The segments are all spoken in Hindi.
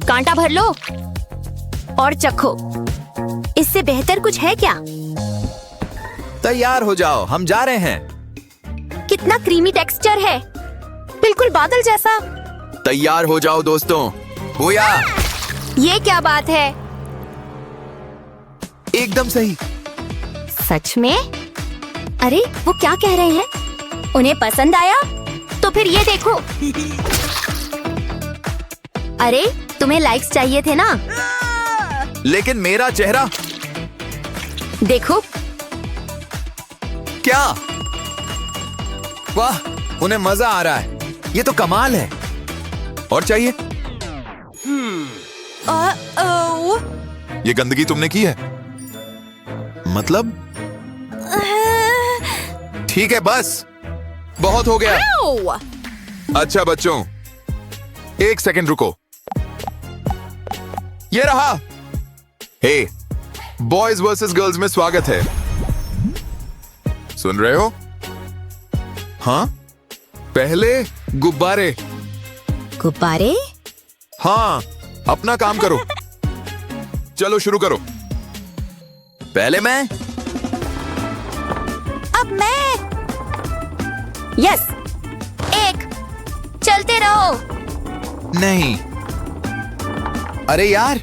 कांटा भर लो और चखो। इससे बेहतर कुछ है क्या? तैयार हो जाओ, हम जा रहे हैं। कितना क्रीमी टेक्सचर है, बिल्कुल बादल जैसा। तैयार हो जाओ दोस्तों। बोया, ये क्या बात है? एकदम सही। सच में? अरे वो क्या कह रहे हैं? उन्हें पसंद आया? तो फिर ये देखो। अरे तुम्हें लाइक्स चाहिए थे ना? लेकिन मेरा चेहरा देखो। क्या? वाह, उन्हें मजा आ रहा है। ये तो कमाल है। और चाहिए? ये गंदगी तुमने की है? मतलब? ठीक है, बस बहुत हो गया। अच्छा बच्चों, एक सेकंड रुको। ये रहा। हे, बॉयज वर्सेस गर्ल्स में स्वागत है। सुन रहे हो? हाँ, पहले गुब्बारे। गुब्बारे? हाँ, अपना काम करो। चलो शुरू करो। पहले मैं। अब मैं। यस, एक। चलते रहो। नहीं। अरे यार।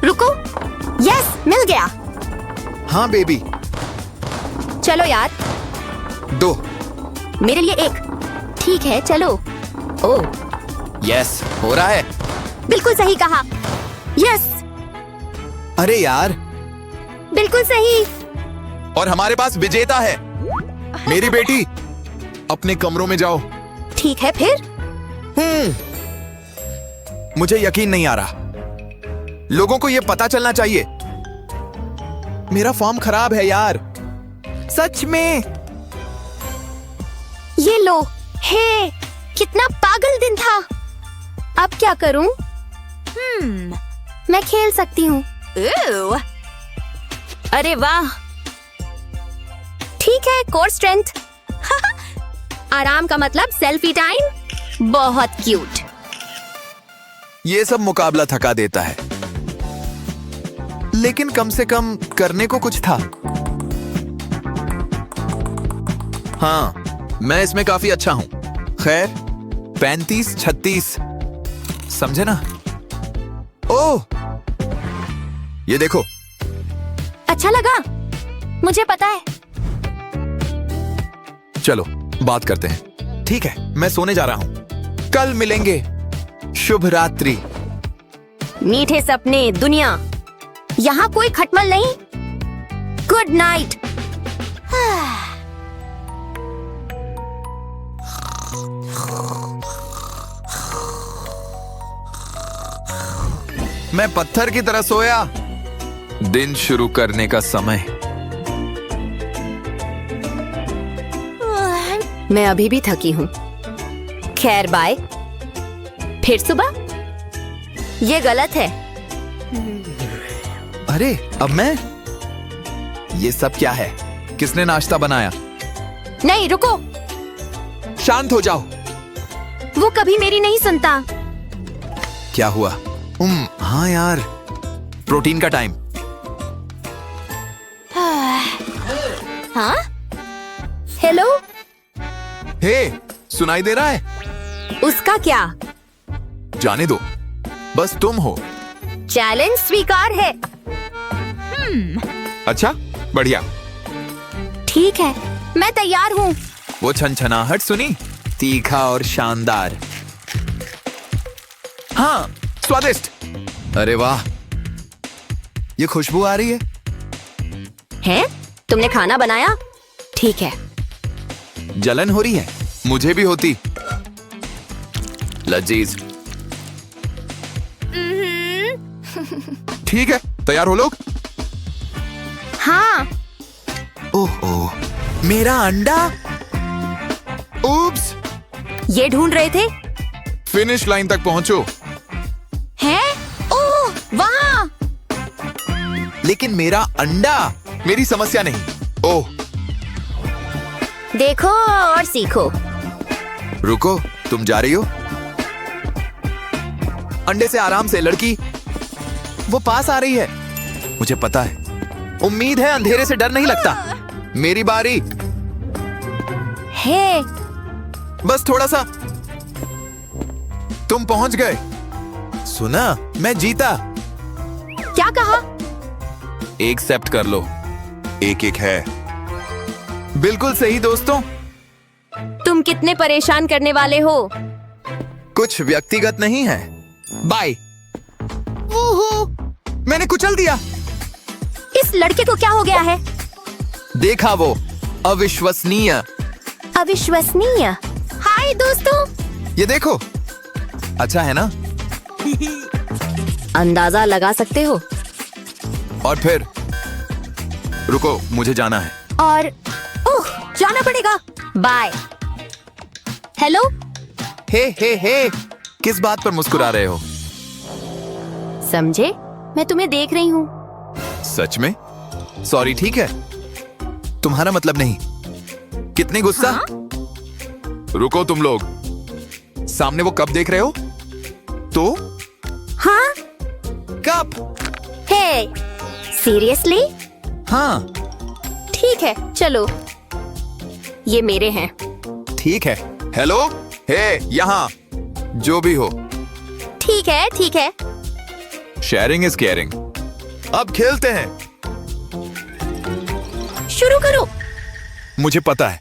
रुको। यस, मिल गया। हाँ बेबी। चलो यार। 2। मेरे लिए 1। ठीक है, चलो। ओह, यस, हो रहा है। बिल्कुल सही कहा। यस, अरे यार। बिल्कुल सही। और हमारे पास विजेता है। मेरी बेटी, अपने कमरों में जाओ। ठीक है फिर। मुझे यकीन नहीं आ रहा। लोगों को यह पता चलना चाहिए। मेरा फॉर्म खराब है यार, सच में। ये लो। हे, कितना पागल दिन था। अब क्या करूं? मैं खेल सकती हूँ। अरे वाह। ठीक है, कोर स्ट्रेंथ। आराम का मतलब सेल्फी टाइम। बहुत क्यूट। ये सब मुकाबला थका देता है, लेकिन कम से कम करने को कुछ था। हाँ, मैं इसमें काफी अच्छा हूं। खैर, 35-36, समझे ना? ओह, ये देखो। अच्छा लगा? मुझे पता है। चलो बात करते हैं। ठीक है, मैं सोने जा रहा हूं। कल मिलेंगे। शुभ रात्रि। मीठे सपने दुनिया। यहाँ कोई खटमल नहीं। Good night. मैं पत्थर की तरह सोया। दिन शुरू करने का समय। मैं अभी भी थकी हूँ। खैर बाय। फिर सुबह? ये गलत है। अरे अब मैं। ये सब क्या है? किसने नाश्ता बनाया? नहीं, रुको। शांत हो जाओ। वो कभी मेरी नहीं सुनता। क्या हुआ? हाँ यार, प्रोटीन का टाइम। हाँ? हेलो? हे, सुनाई दे रहा है? उसका क्या? जाने दो, बस तुम हो। चैलेंज स्वीकार है। अच्छा, बढ़िया। ठीक है, मैं तैयार हूँ। वो छनछनाहट सुनी? तीखा और शानदार। हाँ, स्वादिष्ट। अरे वाह, ये खुशबू आ रही है। हैं? तुमने खाना बनाया? ठीक है। जलन हो रही है? मुझे भी होती। लजीज। ठीक है, तैयार हो लोग? हाँ। ओह, मेरा अंडा। उप्स। ये ढूंढ रहे थे? फिनिश लाइन तक पहुंचो। हैं? ओह, वहाँ। लेकिन मेरा अंडा। मेरी समस्या नहीं। ओह, देखो और सीखो। रुको, तुम जा रही हो? अंडे से आराम से लड़की। वो पास आ रही है, मुझे पता है। उम्मीद है अंधेरे से डर नहीं लगता। मेरी बारी। हे, बस थोड़ा सा। तुम पहुंच गए। सुना, मैं जीता। क्या कहा? एक्सेप्ट कर लो। एक एक है। बिल्कुल सही दोस्तों। तुम कितने परेशान करने वाले हो? कुछ व्यक्तिगत नहीं है। बाय। ओहो, मैंने कुचल दिया। इस लड़के को क्या हो गया है? देखा वो, अविश्वसनीय। अविश्वसनीय। हाय दोस्तों। ये देखो, अच्छा है ना? अंदाजा लगा सकते हो। और फिर रुको, मुझे जाना है। और ओह, जाना पड़ेगा। बाय। हेलो। हे, किस बात पर मुस्कुरा रहे हो? समझे, मैं तुम्हें देख रही हूँ। सच में? सॉरी, ठीक है। तुम्हारा मतलब नहीं। कितनी गुस्सा? हाँ? रुको तुम लोग, सामने वो कप देख रहे हो? तो हाँ? कप। हे, सीरियसली? हाँ। ठीक है, चलो। ये मेरे हैं। ठीक है। हेलो, हे, यहाँ जो भी हो। ठीक है, ठीक है। Sharing is caring. अब खेलते हैं। शुरू करो। मुझे पता है,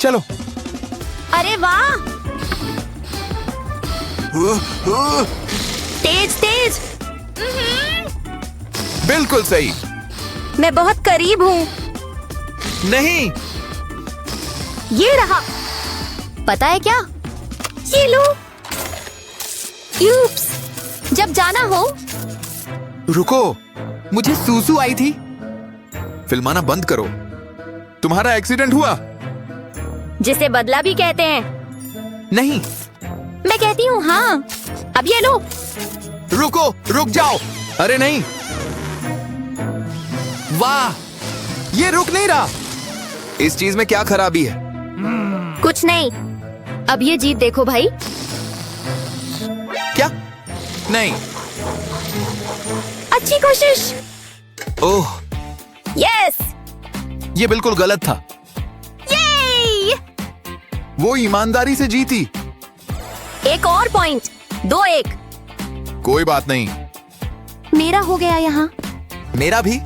चलो। अरे वाह, तेज तेज। बिल्कुल सही। मैं बहुत करीब हूँ। नहीं। ये रहा। पता है क्या? ये लो। यूप्स, जब जाना हो। रुको, मुझे सूसू आई थी। फिल्माना बंद करो। तुम्हारा एक्सीडेंट हुआ? जिसे बदला भी कहते हैं। नहीं। मैं कहती हूँ हाँ। अब ये लो। रुको, रुक जाओ। अरे नहीं। वाह, ये रुक नहीं रहा। इस चीज में क्या खराबी है? कुछ नहीं। अब ये जीत देखो भाई। क्या? नहीं। अच्छी कोशिश। ओह, यस। ये बिल्कुल गलत था। ये वो ईमानदारी से जीती। एक और पॉइंट। 2-1। कोई बात नहीं। मेरा हो गया यहाँ। मेरा भी।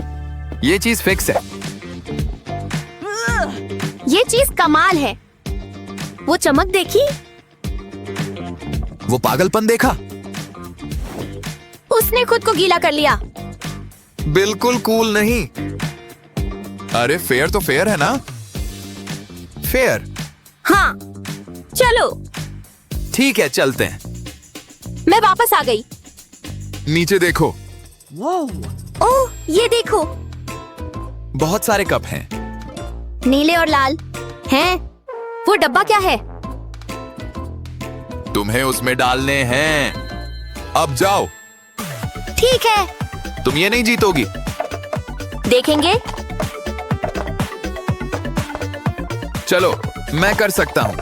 ये चीज फिक्स है। ये चीज कमाल है। वो चमक देखी? वो पागलपन देखा? उसने खुद को गीला कर लिया। बिल्कुल कूल नहीं। अरे फेयर तो फेयर है ना? फेयर। हाँ, चलो। ठीक है, चलते हैं। मैं वापस आ गई। नीचे देखो। ओह, ये देखो। बहुत सारे कप हैं। नीले और लाल हैं। वो डब्बा क्या है? तुम्हें उसमें डालने हैं। अब जाओ। ठीक है। तुम ये नहीं जीतोगी। देखेंगे। चलो, मैं कर सकता हूँ।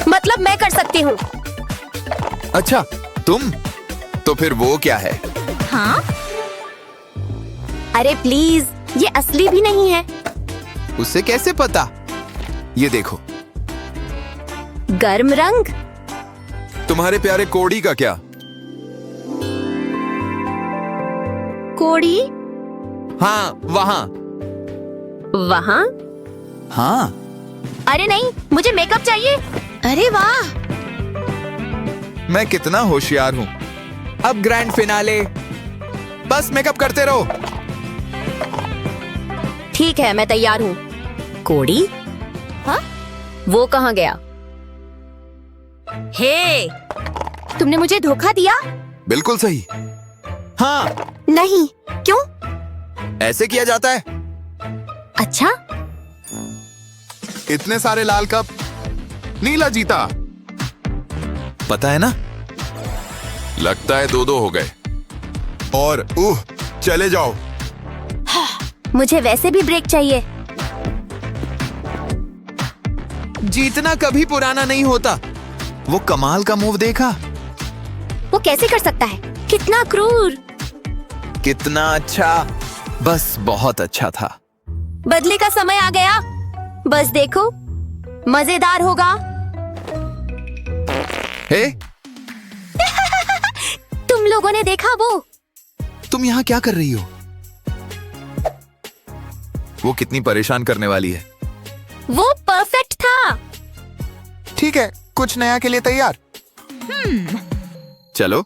मतलब मैं कर सकती हूँ। अच्छा, तुम? तो फिर वो क्या है? हाँ? अरे प्लीज, ये असली भी नहीं है। उसे कैसे पता? ये देखो। गर्म रंग। तुम्हारे प्यारे कोड़ी का क्या? कोड़ी? हाँ, वहाँ। वहाँ? हाँ। अरे नहीं, मुझे मेकअप चाहिए। अरे वाह, मैं कितना होशियार हूँ। अब ग्रैंड फिनाले। बस मेकअप करते रहो। ठीक है, मैं तैयार हूँ। कोड़ी? हाँ? वो कहाँ गया? हे, तुमने मुझे धोखा दिया? बिल्कुल सही। हाँ, नहीं। क्यों? ऐसे किया जाता है। अच्छा, इतने सारे लाल कप, नीला जीता। पता है ना? लगता है 2-2 हो गए। और चले जाओ। मुझे वैसे भी ब्रेक चाहिए। जीतना कभी पुराना नहीं होता। वो कमाल का मूव देखा? वो कैसे कर सकता है? कितना क्रूर। कितना अच्छा, बस बहुत अच्छा था। बदले का समय आ गया। बस देखो, मजेदार होगा। हे, तुम लोगों ने देखा वो? तुम यहाँ क्या कर रही हो? वो कितनी परेशान करने वाली है। वो परफेक्ट था। ठीक है, कुछ नया के लिए तैयार? चलो।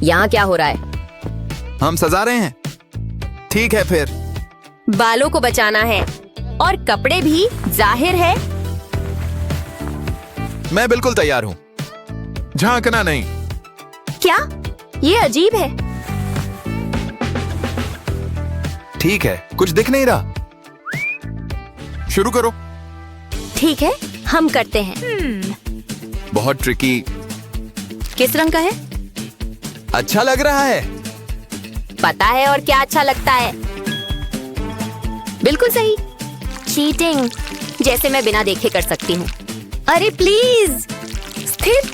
यहाँ क्या हो रहा है? हम सजा रहे हैं। ठीक है फिर। बालों को बचाना है और कपड़े भी, जाहिर है। मैं बिल्कुल तैयार हूँ। झांकना नहीं। क्या? ये अजीब है। ठीक है, कुछ दिख नहीं रहा। शुरू करो। ठीक है, हम करते हैं। बहुत ट्रिकी। किस रंग का है? अच्छा लग रहा है। पता है और क्या अच्छा लगता है। बिल्कुल सही। चीटिंग, जैसे मैं बिना देखे कर सकती हूँ। अरे प्लीज, स्थिर।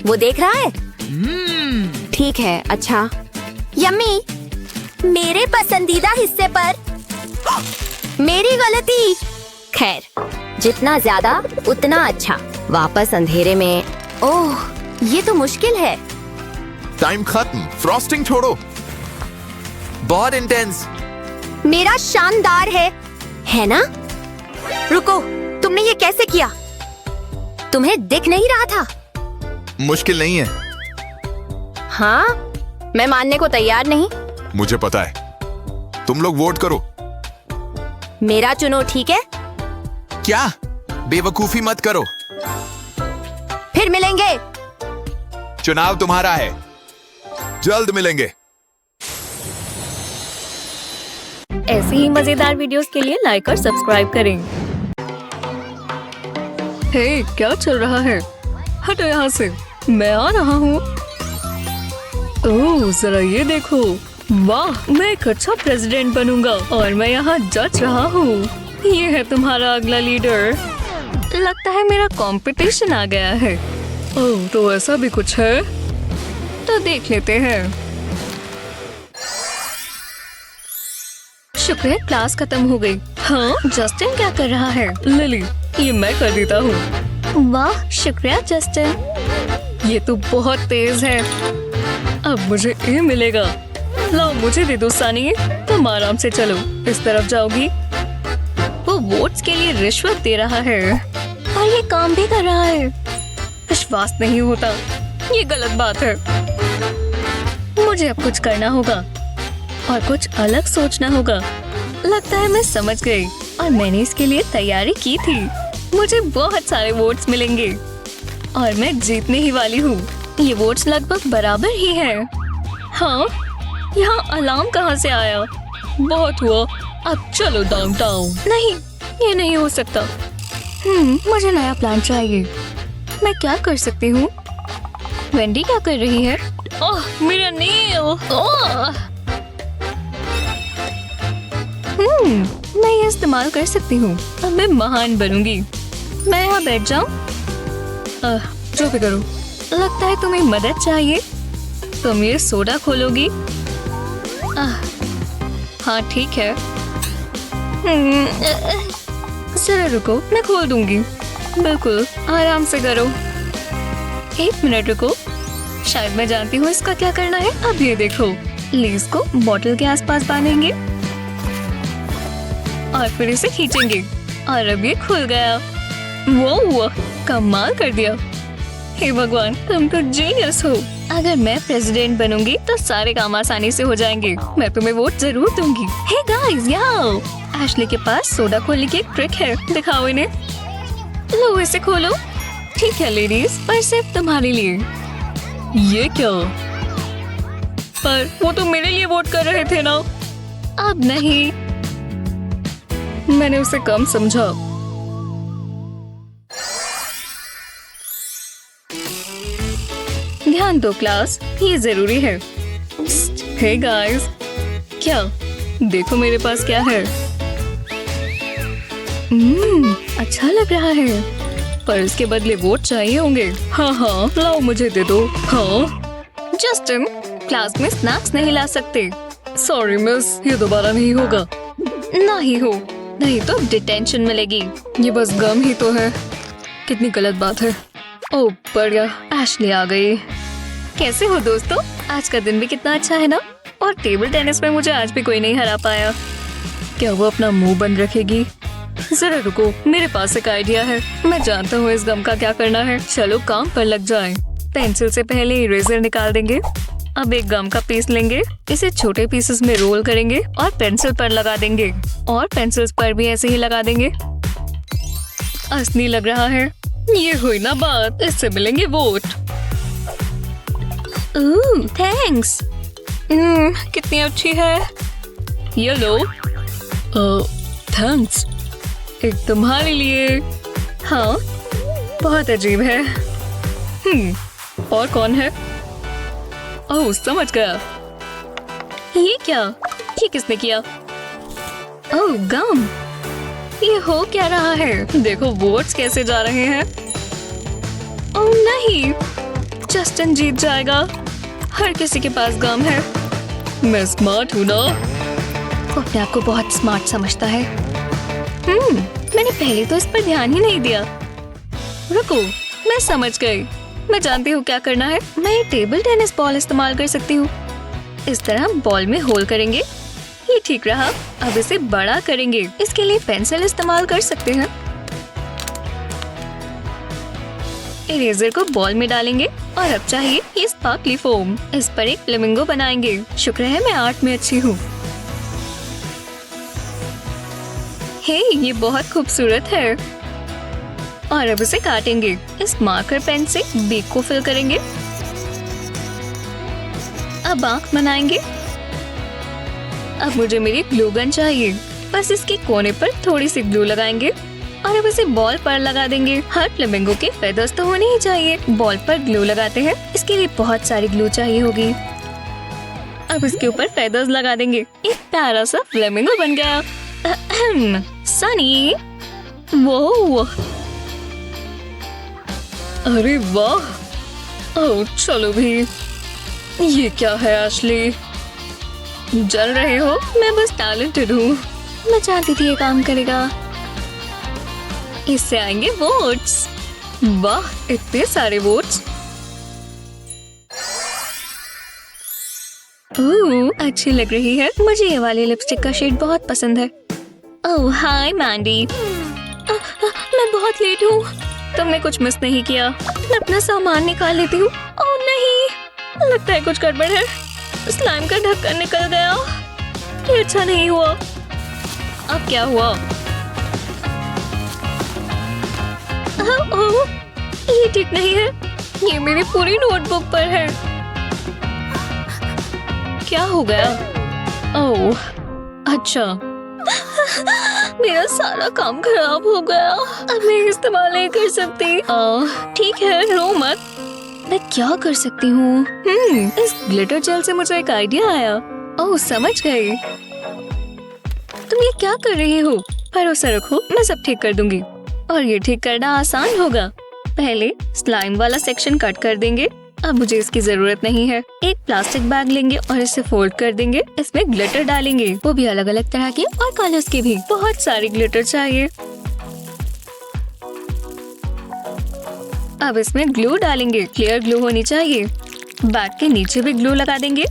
वो देख रहा है। ठीक है, अच्छा। यम्मी, मेरे पसंदीदा हिस्से पर मेरी गलती। खैर, जितना ज्यादा उतना अच्छा। वापस अंधेरे में। ओह, ये तो मुश्किल है। टाइम खत्म। फ्रॉस्टिंग छोड़ो। बहुत इंटेंस। मेरा शानदार है ना? रुको, तुमने ये कैसे किया? तुम्हें दिख नहीं रहा था? मुश्किल नहीं है। हाँ, मैं मानने को तैयार नहीं। मुझे पता है। तुम लोग वोट करो। मेरा चुनो, ठीक है? क्या? बेवकूफी मत करो। फिर मिलेंगे। चुनाव तुम्हारा है। जल्द मिलेंगे। ऐसी ही मजेदार वीडियोस के लिए लाइक और सब्सक्राइब करें। हे, क्या चल रहा है? हटो यहाँ से, मैं आ रहा हूँ। ओह, जरा ये देखो। वाह, मैं एक अच्छा प्रेसिडेंट बनूंगा और मैं यहाँ जज रहा हूँ। ये है तुम्हारा अगला लीडर। लगता है मेरा कंपटीशन आ गया है। ओह, तो ऐसा भी कुछ है? तो देख लेते हैं। शुक्र है क्लास खत्म हो गई। हाँ, जस्टिन क्या कर रहा है? लिली, ये मैं कर देता हूँ। वाह, शुक्रिया जस्टिन। ये तो बहुत तेज है। अब मुझे ए मिलेगा। लाओ, मुझे दे दो सनी। तुम आराम से चलो। इस तरफ जाओगी। वो वोट्स के लिए रिश्वत दे रहा है और ये काम भी कर रहा है। विश्वास नहीं होता। ये गलत बात है। मुझे अब कुछ करना होगा और कुछ अलग सोचना होगा। लगता है मैं समझ गई और मैंने इसके लिए तैयारी की थी। मुझे बहुत सारे वोट्स मिलेंगे और मैं जीतने ही वाली हूँ। ये वोट्स लगभग बराबर ही हैं। हाँ, यहाँ अलार्म कहाँ से आया? बहुत हुआ, अब चलो डाउनटाउन। नहीं, ये नहीं हो सकता। मुझे नया प्लान चाहिए। मैं क्या कर सकती हूँ? वेंडी क्या कर रही है? ओह, मेरा नेल। ओह, मैं ये इस्तेमाल कर सकती हूँ। अब मैं महान बनूंगी। मैं यहाँ बैठ जाऊँ? जो भी करो। लगता है तुम्हें मदद चाहिए। तुम ये सोडा खोलोगी? हाँ, ठीक है। जरा रुको, मैं खोल दूंगी। बिल्कुल, आराम से करो। 1 मिनट रुको। शायद मैं जानती हूँ इसका क्या करना है। अब ये देखो, लेस को बॉटल के आसपास बांधेंगे और फिर इसे खींचेंगे और अब ये खुल गया। वो कमाल कर दिया। हे भगवान, तुम तो जीनियस हो। अगर मैं प्रेसिडेंट बनूंगी तो सारे काम आसानी से हो जाएंगे। मैं तुम्हें वोट जरूर दूंगी। हे गाइस, यहाँ एशली के पास सोडा खोलने की एक ट्रिक है। दिखाओ इन्हें। लो, इसे खोलो। ठीक है लेडीज, पर सिर्फ तुम्हारे लिए। ये क्या? पर वो तो मेरे लिए वोट कर रहे थे ना। अब नहीं, मैंने उसे कम समझा। ध्यान दो क्लास, ये जरूरी है। हे गाइस, क्या? देखो मेरे पास क्या है। अच्छा लग रहा है, पर इसके बदले वोट चाहिए होंगे। हाँ, लाओ मुझे दे दो। हाँ, जस्टिन, क्लास में स्नैक्स नहीं ला सकते। सॉरी मिस, ये दोबारा नहीं होगा। ना ही हो, नहीं तो डिटेंशन मिलेगी। ये बस गम ही तो है। कितनी गलत बात है। ओह बढ़िया, एशली आ गई। कैसे हो दोस्तों? आज का दिन भी कितना अच्छा है ना? और टेबल टेनिस में मुझे आज भी कोई नहीं हरा पाया। क्या वो अपना मुंह बंद रखेगी? जरा रुको, मेरे पास एक आइडिया है। मैं जानता हूँ इस गम का क्या करना है। चलो काम पर लग जाएं। पेंसिल से पहले इरेजर निकाल देंगे। अब एक गम का पीस लेंगे, इसे छोटे पीसेस में रोल करेंगे और पेंसिल पर लगा देंगे। और पेंसिल्स पर भी ऐसे ही लगा देंगे। असली लग रहा है। ये हुई ना बात, इससे मिलेंगे वोट। थैंक्स। कितनी अच्छी है। ये लो। थैंक्स। एक तुम्हारे लिए। हाँ, बहुत अजीब है। और कौन है? ओह समझ गया। ये क्या? ये किसने किया? ओह गम। ये हो क्या रहा है? देखो वोट्स कैसे जा रहे हैं। ओह नहीं, जस्टिन जीत जाएगा। हर किसी के पास गम है। मैं स्मार्ट हूँ ना। वो अपने आप को बहुत स्मार्ट समझता है। मैंने पहले तो इस पर ध्यान ही नहीं दिया। रुको, मैं समझ गई। मैं जानती हूँ क्या करना है। मैं ये टेबल टेनिस बॉल इस्तेमाल कर सकती हूँ। इस तरह बॉल में होल करेंगे। ये ठीक रहा। अब इसे बड़ा करेंगे। इसके लिए पेंसिल इस्तेमाल कर सकते हैं। इरेजर को बॉल में डालेंगे और अब चाहिए ये स्पार्कली फोम। इस पर एक फ्लेमिंगो बनाएंगे। शुक्र है मैं आर्ट में अच्छी हूँ। हे, ये बहुत खूबसूरत है। और अब इसे काटेंगे। इस मार्कर पेन से बीक को फिल करेंगे। अब आंख बनाएंगे। अब मुझे मेरी ग्लू गन चाहिए। बस इसके कोने पर थोड़ी सी ग्लू लगाएंगे और अब इसे बॉल पर लगा देंगे। हर फ्लेमिंगो के फेदर्स तो होने ही चाहिए। बॉल पर ग्लू लगाते हैं। इसके लिए बहुत सारी ग्लू चाहिए होगी। अब इसके ऊपर फेदर्स लगा देंगे। एक प्यारा सा फ्लेमिंगो बन गया। सनी, वो अरे वाह। ओह चलो भी। ये क्या है एशली? जल रहे हो? मैं बस टैलेंटेड हूँ। मैं चाहती थी ये काम करेगा। इससे आएंगे वोट्स। वाह, इतने सारे वोट्स। ओह अच्छी लग रही है। मुझे ये वाली लिपस्टिक का शेड बहुत पसंद है। ओह हाय मैंडी। मैं बहुत लेट हूँ। तुमने कुछ मिस नहीं किया। मैं अपना सामान निकाल लेती हूँ। ओह नहीं, लगता है कुछ गड़बड़ है। स्लाइम का ढक्कन निकल गया। ये अच्छा नहीं हुआ। अब क्या हुआ? ओह, ये ठीक नहीं है। ये मेरी पूरी नोटबुक पर है। क्या हो गया? ओह अच्छा, मेरा सारा काम खराब हो गया। अब मैं इस्तेमाल नहीं कर सकती। ठीक है, रो मत। मैं क्या कर सकती हूँ? इस ग्लिटर जेल से मुझे एक आइडिया आया। ओह समझ गई। तुम ये क्या कर रही हो? भरोसा रखो, मैं सब ठीक कर दूंगी। और ये ठीक करना आसान होगा। पहले स्लाइम वाला सेक्शन कट कर देंगे। अब मुझे इसकी जरूरत नहीं है। एक प्लास्टिक बैग लेंगे और इसे फोल्ड कर देंगे। इसमें ग्लिटर डालेंगे, वो भी अलग अलग तरह के और कलर्स के भी। बहुत सारी ग्लिटर चाहिए। अब इसमें ग्लू डालेंगे। क्लियर ग्लू होनी चाहिए। बैग के नीचे भी ग्लू लगा देंगे।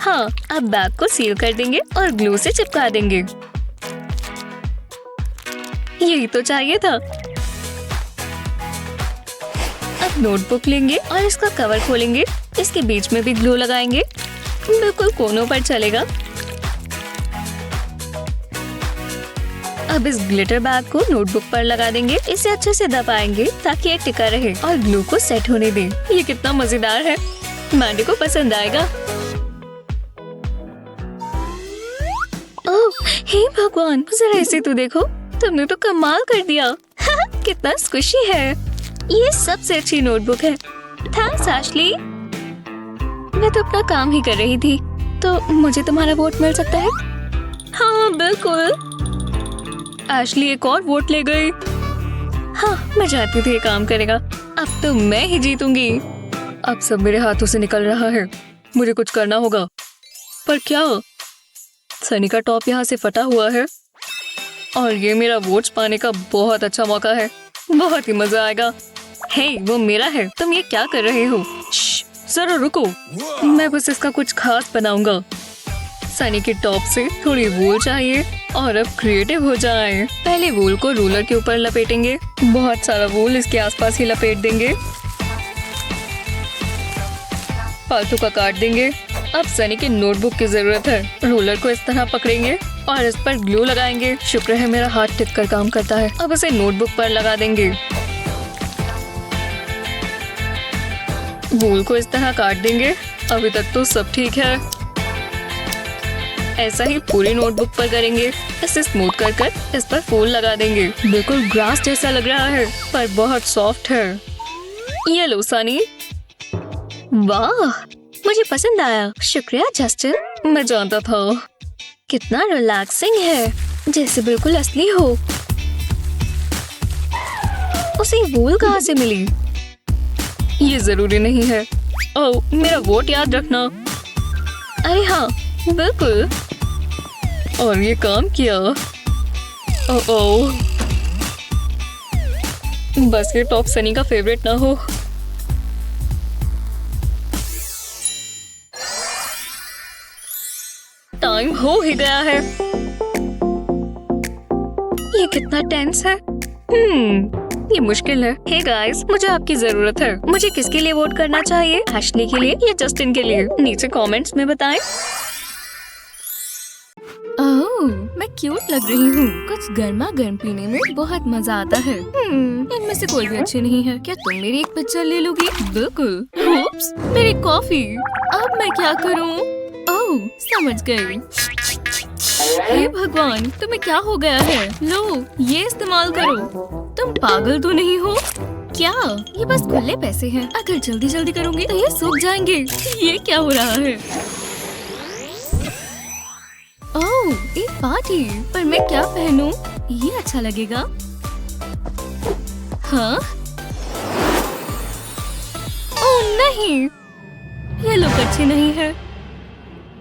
हाँ, अब बैग को सील कर देंगे और ग्लू से चिपका देंगे। यही तो चाहिए था। अब नोटबुक लेंगे और इसका कवर खोलेंगे। इसके बीच में भी ग्लू लगाएंगे। बिल्कुल कोनों पर चलेगा। अब इस ग्लिटर बैग को नोटबुक पर लगा देंगे। इसे अच्छे से दबाएंगे ताकि ये टिका रहे और ग्लू को सेट होने दें। ये कितना मजेदार है। मैंडी को पसंद आएगा। ओह हे भगवान, जरा इसे तो देखो। तुमने तो कमाल कर दिया। कितना स्क्विशी है। ये सबसे अच्छी नोटबुक है। Thanks Ashley. मैं तो अपना काम ही कर रही थी, तो मुझे तुम्हारा वोट मिल सकता है? हाँ बिल्कुल। एशली एक और वोट ले गई। हाँ, मैं जानती थी ये काम करेगा। अब तो मैं ही जीतूंगी। अब सब मेरे हाथों से निकल रहा है। मुझे कुछ करना होगा। पर क्या? सनी का टॉप यहाँ से फटा हुआ है और ये मेरा वोट्स पाने का बहुत अच्छा मौका है। बहुत ही मजा आएगा। हे, वो मेरा है। तुम ये क्या कर रहे हो? श्श, जरा रुको। मैं बस इसका कुछ खास बनाऊंगा। सनी के टॉप से थोड़ी वूल चाहिए और अब क्रिएटिव हो जाए। पहले वूल को रूलर के ऊपर लपेटेंगे। बहुत सारा वूल इसके आसपास ही लपेट देंगे। फालतू का काट देंगे। अब सनी की नोटबुक की जरूरत है। रूलर को इस तरह पकड़ेंगे और इस पर ग्लू लगाएंगे। शुक्र है मेरा हाथ टिक कर काम करता है। अब इसे नोटबुक पर लगा देंगे। वूल को इस तरह काट देंगे। अभी तक तो सब ठीक है। ऐसा ही पूरी नोटबुक पर करेंगे। इसे स्मूथ कर इस पर फूल लगा देंगे। बिल्कुल ग्रास जैसा लग रहा है पर बहुत सॉफ्ट है। ये लो सनी। वाह, मुझे पसंद आया। शुक्रिया जस्टिन। मैं जानता था। कितना रिलैक्सिंग है, जैसे बिल्कुल असली हो। उसे वूल कहाँ से मिली? ये जरूरी नहीं है। ओह, मेरा वोट याद रखना। अरे हाँ, बिल्कुल। और ये काम किया। ओह, बस ये टॉप सनी का फेवरेट ना हो। टाइम हो ही गया है। ये कितना टेंस है। ये मुश्किल है। हे गाइस, मुझे आपकी जरूरत है। मुझे किसके लिए वोट करना चाहिए? एशली के लिए या जस्टिन के लिए? नीचे कमेंट्स में बताएं। ओह, मैं क्यूट लग रही हूँ। कुछ गर्मा गर्म पीने में बहुत मजा आता है। इनमें से कोई भी अच्छी नहीं है। क्या तुम मेरी एक पिक्चर ले लोगी? बिल्कुल। उप्स, मेरी कॉफी। अब मैं क्या करूँ? ओह, समझ गई। हे भगवान, तुम्हें क्या हो गया है? लो, ये इस्तेमाल करो। तुम पागल तो नहीं हो? क्या? ये बस खुले पैसे हैं। अगर जल्दी जल्दी करूँगी तो ये सूख जाएंगे। ये क्या हो रहा है? ओह, एक पार्टी। पर मैं क्या पहनूं? ये अच्छा लगेगा। हाँ? ओह नहीं, ये लुक अच्छी नहीं है।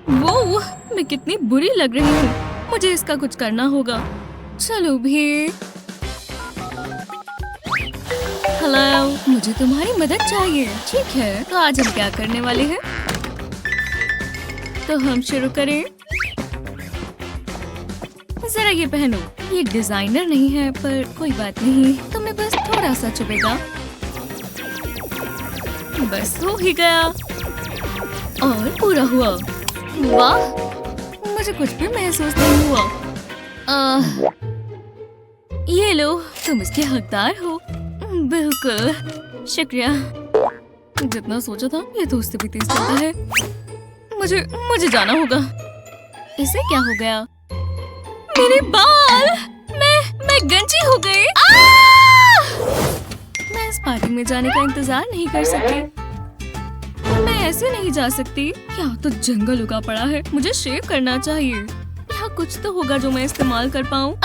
वो, मैं कितनी बुरी लग रही हूँ। मुझे इसका कुछ करना होगा। चलो भी। हेलो, मुझे तुम्हारी मदद चाहिए। ठीक है, तो आज हम क्या करने वाले हैं? तो हम शुरू करें। जरा ये पहनो। ये डिजाइनर नहीं है पर कोई बात नहीं। तुम्हें बस थोड़ा सा चुभेगा। बस हो ही गया और पूरा हुआ। वाह, मुझे कुछ भी महसूस नहीं हुआ। ये लो, तुम इसके हकदार हो। बिल्कुल, शुक्रिया। जितना सोचा था ये तो उससे भी तेज चलता है। मुझे जाना होगा। इसे क्या हो गया? मेरे बाल! मैं गंजी हो गई। मैं इस पार्टी में जाने का इंतजार नहीं कर सकती। मैं ऐसे नहीं जा सकती। यहाँ तो जंगल उगा पड़ा है। मुझे शेव करना चाहिए। यहाँ कुछ तो होगा जो मैं इस्तेमाल कर पाऊँ।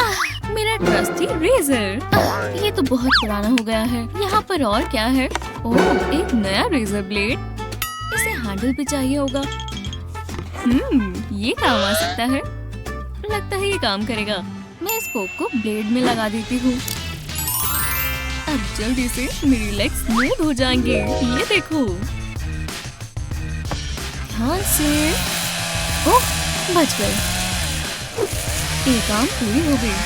मेरा ट्रस्टी रेजर। ये तो बहुत पुराना हो गया है। यहाँ पर और क्या है? ओह, एक नया रेजर ब्लेड। इसे हैंडल भी चाहिए होगा। ये काम आ सकता है। लगता है ये काम करेगा। मैं इस पोक को ब्लेड में लगा देती हूँ। अब जल्दी से मेरी लेग स्मूथ हो जाएंगे। ये देखो। ध्यान से। ओह, बच गए। एक काम पूरी हो गई।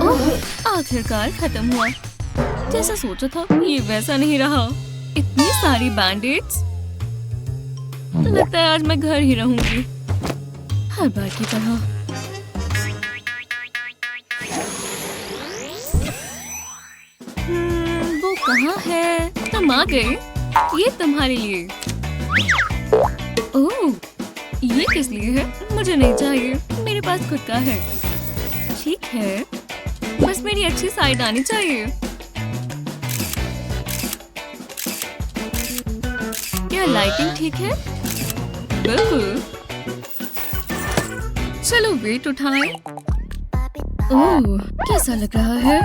ओह, आखिरकार खत्म हुआ। जैसा सोचा था ये वैसा नहीं रहा। इतनी सारी बैंडेड्स। लगता है आज मैं घर ही रहूंगी, हर बार की तरह। वो कहाँ है? तुम आ गए। ये तुम्हारे लिए। ओह, ये किस लिए है? मुझे नहीं चाहिए। मेरे पास खुद का है। ठीक है, बस मेरी अच्छी साइड आनी चाहिए। क्या लाइटिंग ठीक है? बिल्कुल। चलो वेट उठाएं। ओह, कैसा लग रहा है?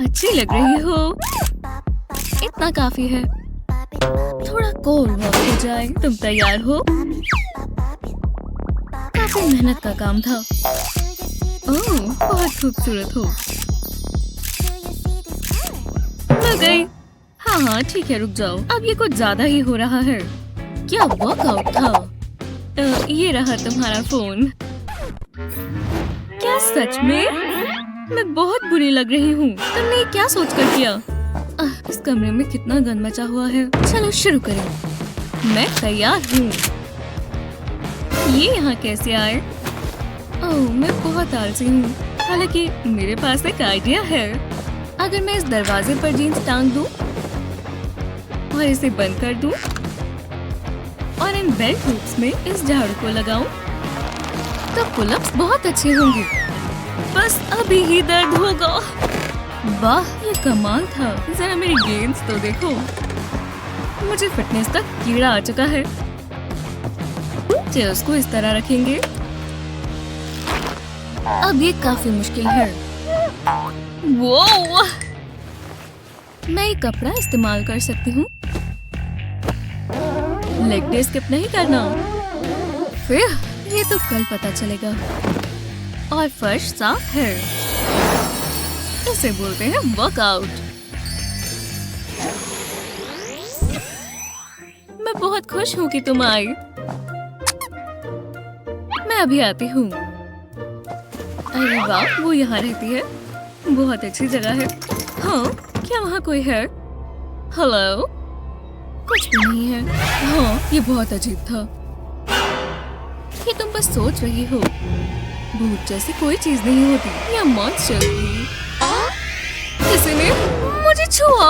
अच्छी लग रही हो। इतना काफी है। एक और वक्त हो जाए। तुम तैयार हो? काफी मेहनत का काम था। ओह, बहुत खूबसूरत हो। मिल गई। हाँ ठीक है, रुक जाओ। अब ये कुछ ज्यादा ही हो रहा है। क्या वर्कआउट था। ये रहा तुम्हारा फोन। क्या सच में? मैं बहुत बुरी लग रही हूँ। तुमने ये क्या सोचकर किया? इस कमरे में कितना गंद मचा हुआ है। चलो शुरू करें। मैं तैयार हूँ। ये यहाँ कैसे आए? ओह, मैं बहुत आलसी हूँ। हालांकि मेरे पास एक आइडिया है। अगर मैं इस दरवाजे पर जीन्स टांग दूँ और इसे बंद कर दूँ और इन बेल्ट हुक्स में इस झाड़ू को लगाऊं, तो पुलअप्स बहुत अच्छे होंगे। बस अभी ही दर्द होगा। वाह, ये कमाल था। जरा मेरी गेंस तो देखो। मुझे फिटनेस का कीड़ा आ चुका है। चेयर्स को इस तरह रखेंगे। अब ये काफी मुश्किल है। वो मैं एक कपड़ा इस्तेमाल कर सकती हूँ। लेग डे स्किप नहीं करना। फिर ये तो कल पता चलेगा। और फर्श साफ है। इसे बोलते हैं वर्कआउट। मैं बहुत खुश हूँ कि तुम आई। मैं अभी आती हूँ। अरे वाह, वो यहाँ रहती है। बहुत अच्छी जगह है। हाँ, क्या वहाँ कोई है? हेलो? कुछ भी नहीं है। हाँ, ये बहुत अजीब था। ये तुम बस सोच रही हो। भूत जैसी कोई चीज नहीं होती। या मॉन्स्टर भी। किसी ने मुझे छुआ।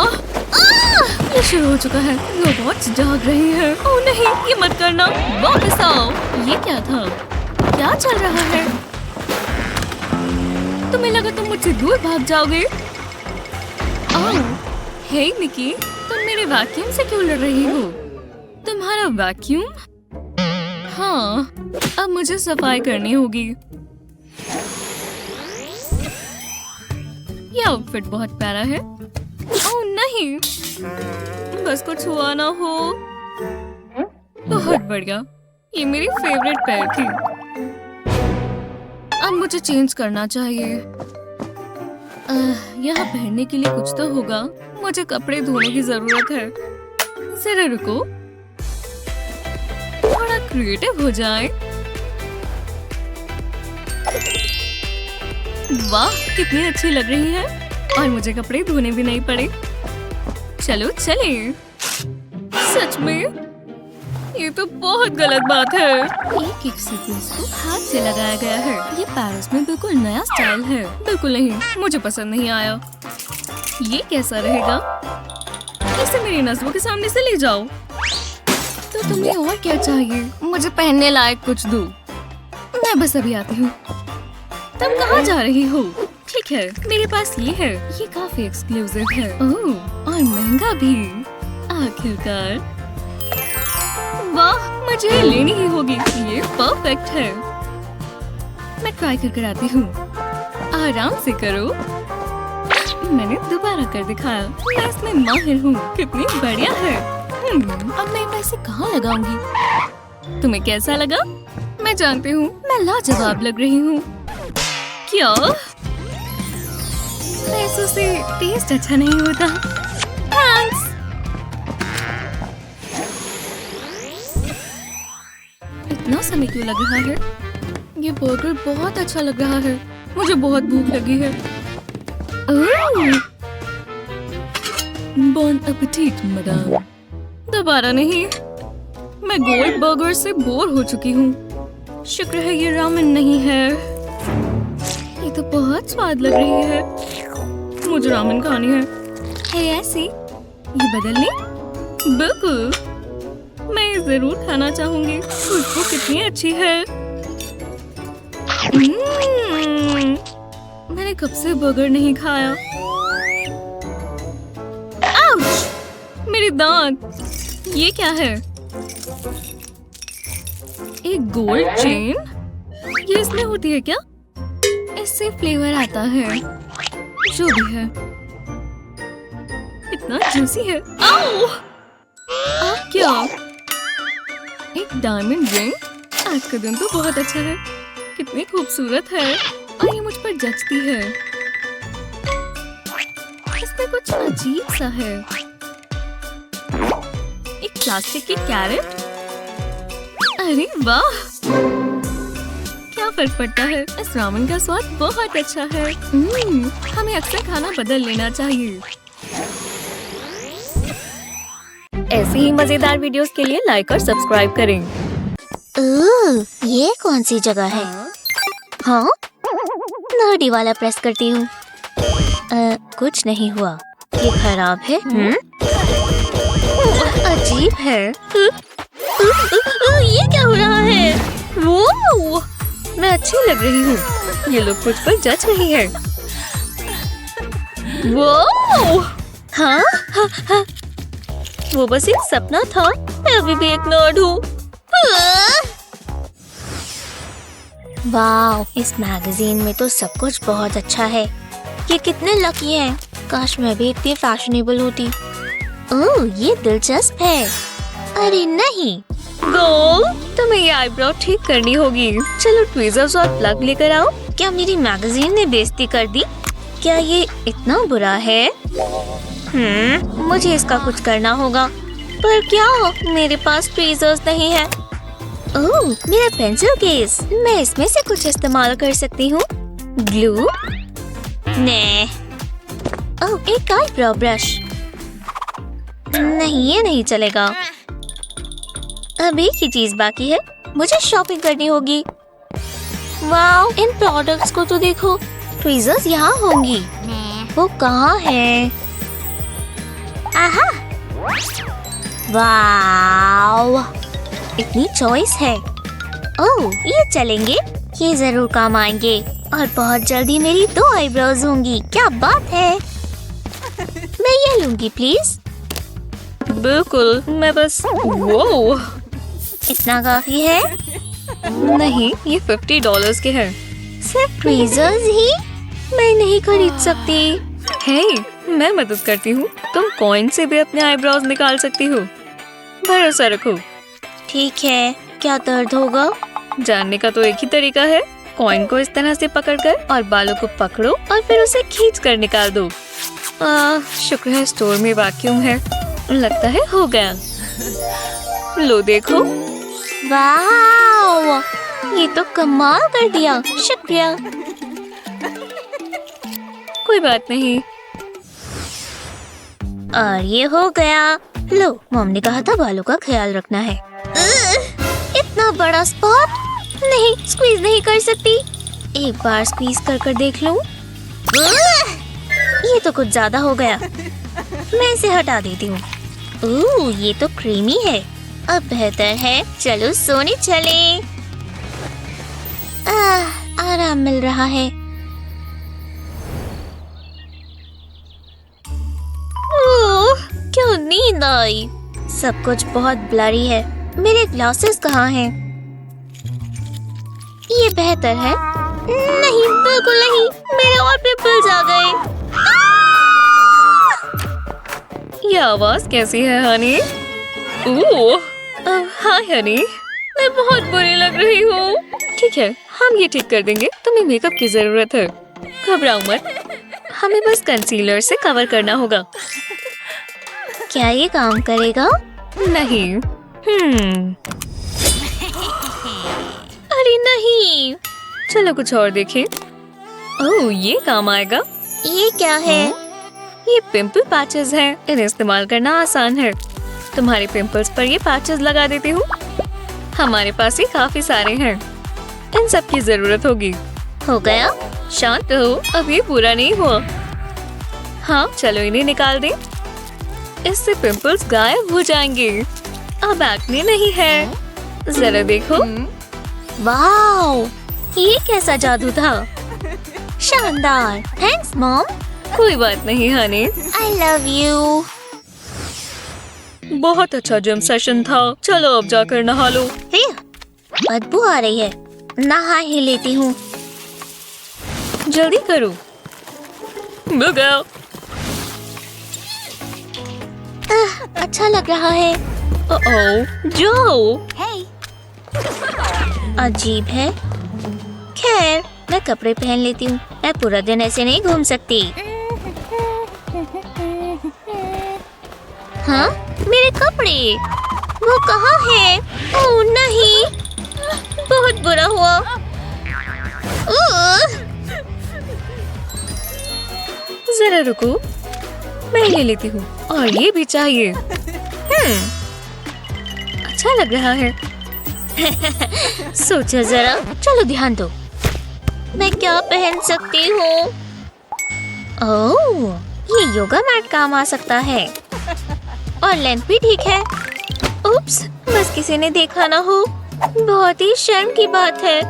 ये शुरू हो चुका है। रोबोट्स जाग रही है। ओह नहीं, ये मत करना। वापस आओ। ये क्या था? क्या चल रहा है? तुम्हें लगा तुम मुझसे दूर भाग जाओगे? हे निकी, तुम मेरे वैक्यूम से क्यों लड़ रही हो? तुम्हारा वैक्यूम? हाँ, अब मुझे सफाई करनी होगी। ये आउटफिट बहुत प्यारा है। ओह नहीं, बस कुछ हुआ ना हो। बहुत बढ़िया। ये मेरी फेवरेट पैर थी। अब मुझे चेंज करना चाहिए। यहाँ पहनने के लिए कुछ तो होगा। मुझे कपड़े धोने की जरूरत है। जरा रुको, थोड़ा क्रिएटिव हो जाए। वाह, कितनी अच्छी लग रही है। और मुझे कपड़े धोने भी नहीं पड़े। चलो चले। सच में ये तो बहुत गलत बात है। एक सीक्वेंस को हाथ से लगाया गया है। ये पेरिस में बिल्कुल नया स्टाइल है। बिल्कुल नहीं, मुझे पसंद नहीं आया। ये कैसा रहेगा? इसे मेरी नस्लों के सामने से ले जाओ। तो तुम्हें और क्या चाहिए? मुझे पहनने लायक कुछ दो। मैं बस अभी आती हूँ। तुम कहाँ जा रही हो? ठीक है, मेरे पास ये है। ये काफी एक्सक्लूसिव है। ओह, और महंगा भी। आखिरकार। वाह, मुझे लेनी ही होगी। ये परफेक्ट है। मैं ट्राई कर आती हूँ। आराम से करो। मैंने दोबारा कर दिखाया। मैं इसमें माहिर हूँ। कितनी बढ़िया है। अब मैं पैसे कहाँ लगाऊंगी? तुम्हें कैसा लगा? मैं जानती हूँ, मैं लाजवाब लग रही हूँ। क्या? पैसों से टेस्ट अच्छा नहीं होता। थैंक्स। इतना समय क्यों लग रहा है? ये बर्गर बहुत अच्छा लग रहा है। मुझे बहुत भूख लगी है। बॉन एपेटिट मदाम। दोबारा नहीं। मैं गोल्ड बर्गर से बोर हो चुकी हूँ। शुक्र है ये रामेन नहीं है। ये तो बहुत स्वाद लग रही है। मुझे रामेन खानी है। है ऐसी? ये बदलने? बिल्कुल, मैं ये जरूर खाना चाहूंगी। खुशबू कितनी अच्छी है। मैंने कब से बर्गर नहीं खाया। आउच! मेरे दांत। ये क्या है? एक गोल्ड चेन? ये इसमें होती है क्या? इससे फ्लेवर आता है। जो भी है, इतना जूसी है। आओ! क्या? एक डायमंड रिंग? आज का दिन तो बहुत अच्छा है। कितनी खूबसूरत है और ये मुझ पर जचती है। इसमें कुछ अजीब सा है। एक प्लास्टिक की कैरेट? अरे वाह! क्या फर्क पड़ता है? इस रामेन का स्वाद बहुत अच्छा है। हमें अक्सर खाना बदल लेना चाहिए। ऐसे ही मजेदार वीडियोस के लिए लाइक और सब्सक्राइब करें। ये कौन सी जगह है? हाँ, नर्डी वाला प्रेस करती हूँ। कुछ नहीं हुआ। ये खराब है। अजीब है। ये क्या हो रहा है? वो मैं अच्छी लग रही हूँ। ये लोग कुछ पर जज रही है। वो हाँ, हाँ, हाँ। वो बस एक सपना था। मैं अभी भी एक नर्ड हूँ। वाह, इस मैगजीन में तो सब कुछ बहुत अच्छा है। ये कितने लकी हैं। काश मैं भी इतनी फैशनेबल होती। ओह, ये दिलचस्प है। अरे नहीं, गोल, तुम्हें ये आईब्रो ठीक करनी होगी। चलो ट्वीजर्स और प्लग लेकर आओ। क्या मेरी मैगजीन ने बेइज्जती कर दी? क्या ये इतना बुरा है? मुझे इसका कुछ करना होगा। पर क्या? मेरे पास ट्वीजर्स नहीं है। ओह, मेरा पेंसिल केस। मैं इसमें से कुछ इस्तेमाल कर सकती हूँ। ग्लू? ने। ओह, एक आईब्रो ब्रश। नहीं, ये नहीं चलेगा। अब एक ही चीज बाकी है। मुझे शॉपिंग करनी होगी। वाओ, इन प्रोडक्ट्स को तो देखो। ट्वीजर्स यहाँ होंगी। वो कहाँ है? आहा! वाओ, इतनी चॉइस है। ओह, ये चलेंगे। ये जरूर काम आएंगे और बहुत जल्दी मेरी 2 आईब्रोज होंगी। क्या बात है। मैं ये लूंगी प्लीज। बिल्कुल, मैं बस वो इतना काफी है? नहीं, ये $50 के हैं। सिर्फ ट्वीजर्स ही? मैं नहीं खरीद सकती। हे, मैं मदद करती हूँ। तुम कॉइन से भी अपने आईब्रोज निकाल सकती हो। भरोसा रखो। ठीक है। क्या दर्द होगा? जानने का तो एक ही तरीका है। कॉइन को इस तरह से पकड़कर और बालों को पकड़ो और फिर उसे खींच कर निकाल दो। शुक्र है स्टोर में वैक्यूम है। लगता है हो गया। लो देखो। वाओ, ये तो कमाल कर दिया। शुक्रिया। कोई बात नहीं। और ये हो गया। लो, मॉम ने कहा था बालों का ख्याल रखना है। इतना बड़ा स्पॉट। नहीं, स्क्वीज नहीं कर सकती। एक बार स्क्वीज कर देख लूं। ये तो कुछ ज्यादा हो गया। मैं इसे हटा देती हूँ। ओह, ये तो क्रीमी है। अब बेहतर है। चलो सोने चले। आराम मिल रहा है। ओह, क्यों नींद आई? सब कुछ बहुत ब्लरी है। मेरे ग्लासेस कहाँ हैं? ये बेहतर है। नहीं, बिल्कुल नहीं। मेरे और पिंपल्स आ गए। ये आवाज कैसी है हनी? ओह, हाय हनी। मैं बहुत बुरी लग रही हूँ। ठीक है, हम ये ठीक कर देंगे। तुम्हें मेकअप की जरूरत है। घबराओ मत। हमें बस कंसीलर से कवर करना होगा। क्या ये काम करेगा? नहीं। अरे नहीं। चलो कुछ और देखें। ओह, ये काम आएगा। ये क्या है? ये पिंपल पैचेस हैं। इन्हें इस्तेमाल करना आसान है। तुम्हारे पिंपल्स पर ये पैचेस लगा देती हूँ। हमारे पास ही काफी सारे हैं। इन सब की जरूरत होगी। हो गया। शांत रहो, अब ये पूरा नहीं हुआ। हाँ, चलो इन्हें निकाल दें। इससे पिंपल्स गायब हो जाएंगे। अब एक्ने नहीं है। जरा देखो। वाओ, ये कैसा जादू था? शानदार। Thanks mom. कोई बात नहीं हनी। I love you. बहुत अच्छा जिम सेशन था। चलो अब जाकर नहा लो। बदबू आ रही है। नहा ही लेती हूँ। जल्दी करो। मिल गया। अच्छा लग रहा है। जो अजीब है। खैर, मैं कपड़े पहन लेती हूँ। मैं पूरा दिन ऐसे नहीं घूम सकती। हाँ, मेरे कपड़े वो कहाँ है? ओह नहीं, बहुत बुरा हुआ। जरा रुको, मैं ले लेती हूँ और ये भी चाहिए। अच्छा लग रहा है। सोचो जरा, चलो ध्यान दो। मैं क्या पहन सकती हूँ? ओह, ये योगा मैट काम आ सकता है और लेंथ भी ठीक है। उप्स, बस किसी ने देखा ना हो। बहुत ही शर्म की बात है।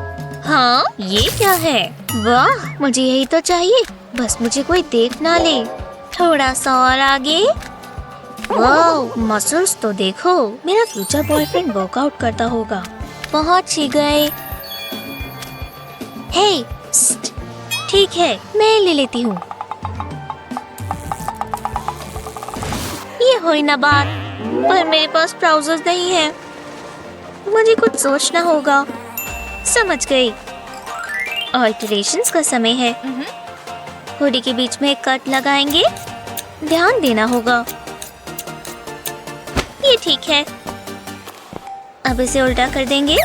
हाँ, ये क्या है? वाह, मुझे यही तो चाहिए। बस मुझे कोई देख ना ले। थोड़ा सा और आगे। वाह, मसल्स तो देखो। मेरा फ्यूचर बॉयफ्रेंड वर्कआउट करता होगा। पहुंच ही गए। हे, ठीक है, मैं ले लेती हूँ। ये हुई ना बात, पर मेरे पास ट्राउजर्स नहीं है। मुझे कुछ सोचना होगा। समझ गई। ऑल्टरेशंस का समय है। हुडी के बीच में एक कट लगाएंगे। ध्यान देना होगा। ये ठीक है। अब इसे उल्टा कर देंगे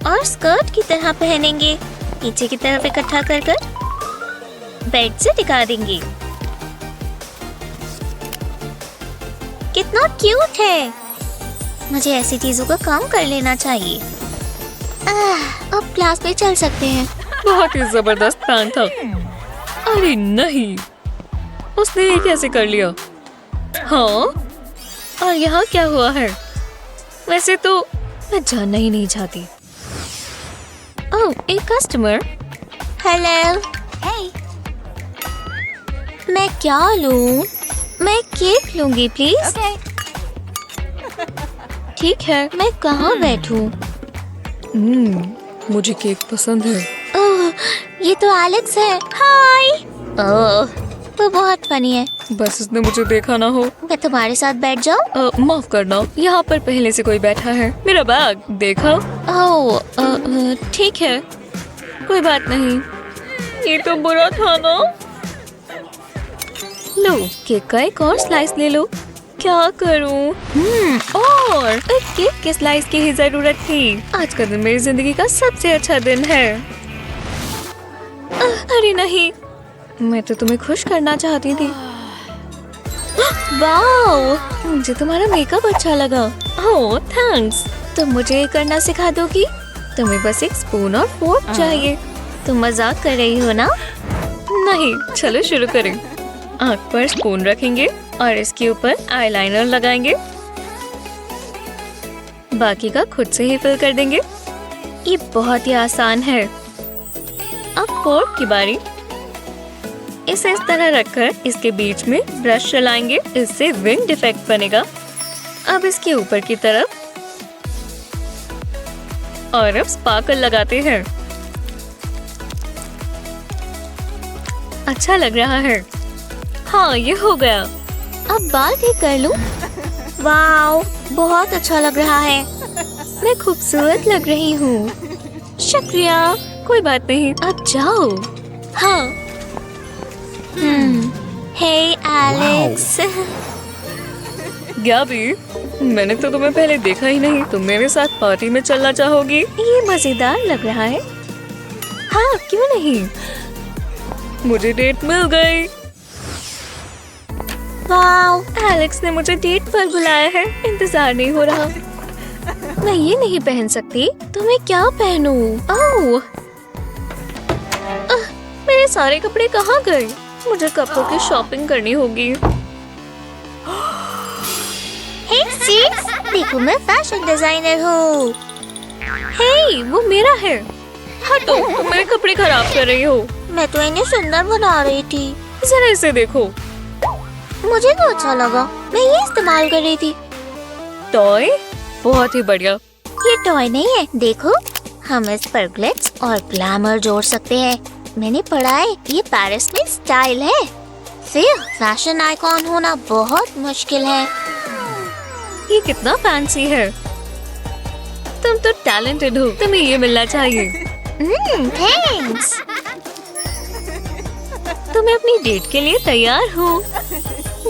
और स्कर्ट की तरह पहनेंगे। पीछे की तरफ इकट्ठा कर बेल्ट से टिका देंगे। कितना क्यूट है। मुझे ऐसी चीजों का काम कर लेना चाहिए। अब क्लास में चल सकते हैं। बहुत ही जबरदस्त प्लान था। अरे नहीं, उसने ये कैसे कर लिया? हाँ, और यहाँ क्या हुआ है? वैसे तो मैं जानना ही नहीं चाहती। ओह, एक कस्टमर। हेलो। मैं क्या लूं? मैं केक लूंगी प्लीज। ठीक है। मैं कहाँ बैठूं? मुझे केक पसंद है। ओह, ये तो एलेक्स है। हाय। ओह, वो बहुत फनी है। बस उसने मुझे देखा ना हो। मैं तुम्हारे साथ बैठ जाऊं? माफ करना, यहाँ पर पहले से कोई बैठा है। मेरा बैग देखा? ओह, ठीक है, कोई बात नहीं। ये तो बुरा था ना। लो, केक का एक और स्लाइस ले लो। क्या करूं? और एक केक के स्लाइस की ही जरूरत थी। आज का दिन मेरी जिंदगी का सबसे अच्छा दिन है। अरे नहीं, मैं तो तुम्हें खुश करना चाहती थी। वाओ, मुझे तुम्हारा मेकअप अच्छा लगा। ओह, थैंक्स। तुम मुझे ये करना सिखा दोगी? तुम्हें बस एक स्पून और फोर्क चाहिए। तुम मजाक कर रही हो ना? नहीं, चलो शुरू करें। आँख पर स्पून रखेंगे और इसके ऊपर आईलाइनर लगाएंगे। बाकी का खुद से ही फिल कर देंगे। ये बहुत ही आसान है। अब फोर्क की बारी। इसे इस तरह रखकर इसके बीच में ब्रश चलाएंगे। इससे विंग इफेक्ट बनेगा। अब इसके ऊपर की तरफ और अब स्पार्कल लगाते हैं। अच्छा लग रहा है। हाँ, ये हो गया। अब बाल ठीक कर लूं? वाओ, बहुत अच्छा लग रहा है। मैं खूबसूरत लग रही हूँ। शुक्रिया। कोई बात नहीं, अब जाओ। हाँ। हे एलेक्स। गैबी, मैंने तो तुम्हें पहले देखा ही नहीं। तुम मेरे साथ पार्टी में चलना चाहोगी? ये मजेदार लग रहा है। हाँ, क्यों नहीं। मुझे डेट मिल गई। वाओ, एलेक्स ने मुझे डेट पर बुलाया है। इंतजार नहीं हो रहा। मैं ये नहीं पहन सकती, तो मैं क्या पहनूं? ओह, मेरे सारे कपड़े कहाँ गए? मुझे कपड़ों की शॉपिंग करनी होगी। हे सिक्स, देखो मैं फैशन डिजाइनर हूँ। हे, वो मेरा है। हटो, तुम मेरे कपड़े खराब कर रही हो। मैं तो इन्हें सुंदर बना रही थी। जरा इसे देखो। मुझे तो अच्छा लगा। मैं ये इस्तेमाल कर रही थी। टॉय? बहुत ही बढ़िया। ये टॉय नहीं है, देखो। हम इस पर ग्लिट्स और ग्लैमर जोड़ सकते हैं। मैंने पढ़ा है ये पेरिस में स्टाइल है। फिर फैशन आइकॉन होना बहुत मुश्किल है। ये कितना फैंसी है। तुम तो टैलेंटेड हो, तुम्हें ये मिलना चाहिए। थैंक्स। तो मैं अपनी डेट के लिए तैयार हूँ।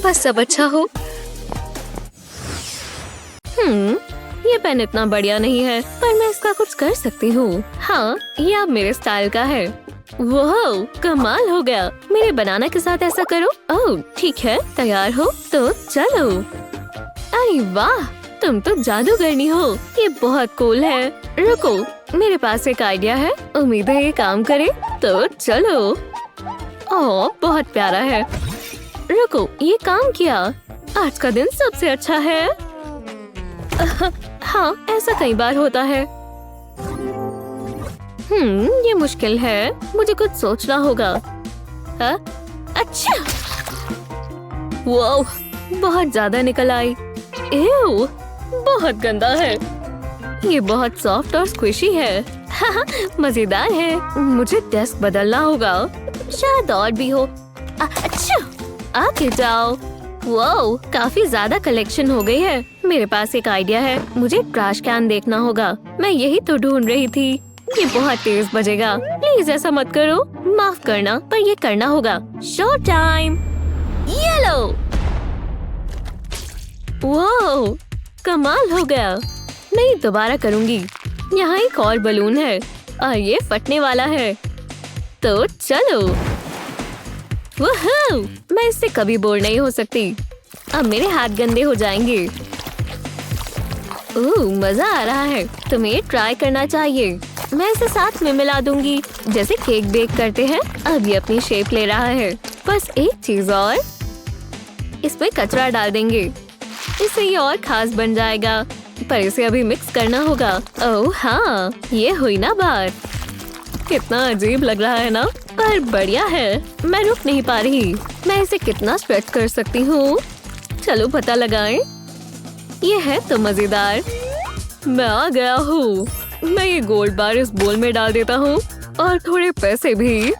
बस सब अच्छा हो। ये पेन इतना बढ़िया नहीं है, पर मैं इसका कुछ कर सकती हूँ। हाँ, ये अब मेरे स्टाइल का है। वाह, कमाल हो गया। मेरे बनाना के साथ ऐसा करो। ओह ठीक है, तैयार हो तो चलो। अरे वाह, तुम तो जादूगरनी हो। ये बहुत कूल है। रुको, मेरे पास एक आइडिया है। उम्मीद है ये काम करे। तो चलो। ओह बहुत प्यारा है। रुको, ये काम किया। आज का दिन सबसे अच्छा है। हाँ, ऐसा कई बार होता है। ये मुश्किल है। मुझे कुछ सोचना होगा। अच्छा, वाह, बहुत ज्यादा निकल आई। एव, बहुत गंदा है। ये बहुत सॉफ्ट और स्क्विशी है। मजेदार है। मुझे डेस्क बदलना होगा। शायद और भी हो। अच्छा, आके जाओ। वाओ, काफी ज्यादा कलेक्शन हो गई है। मेरे पास एक आइडिया है। मुझे ट्रैश कैन देखना होगा। मैं यही तो ढूंढ रही थी। ये बहुत तेज बजेगा। प्लीज ऐसा मत करो। माफ करना, पर ये करना होगा। Show time. येलो। वाओ, कमाल हो गया। मैं ये दोबारा करूंगी। यहाँ एक और बलून है और ये फटने वाला है। तो चलो। वूहू! मैं इससे कभी बोर नहीं हो सकती। अब मेरे हाथ गंदे हो जाएंगे। मजा आ रहा है। तुम्हें ट्राई करना चाहिए। मैं इसे साथ में मिला दूंगी, जैसे केक बेक करते हैं। अब ये अपनी शेप ले रहा है। बस एक चीज और, इसमें कचरा डाल देंगे। इससे ये और खास बन जाएगा, पर इसे अभी मिक्स करना होगा। ओह हाँ, ये हुई ना बात। कितना अजीब लग रहा है ना, पर बढ़िया है। मैं रुक नहीं पा रही। मैं इसे कितना स्ट्रेच कर सकती हूँ। चलो पता लगाएं। ये है तो मजेदार। मैं आ गया हूँ। मैं ये गोल्ड बार इस बोल में डाल देता हूँ और थोड़े पैसे भी।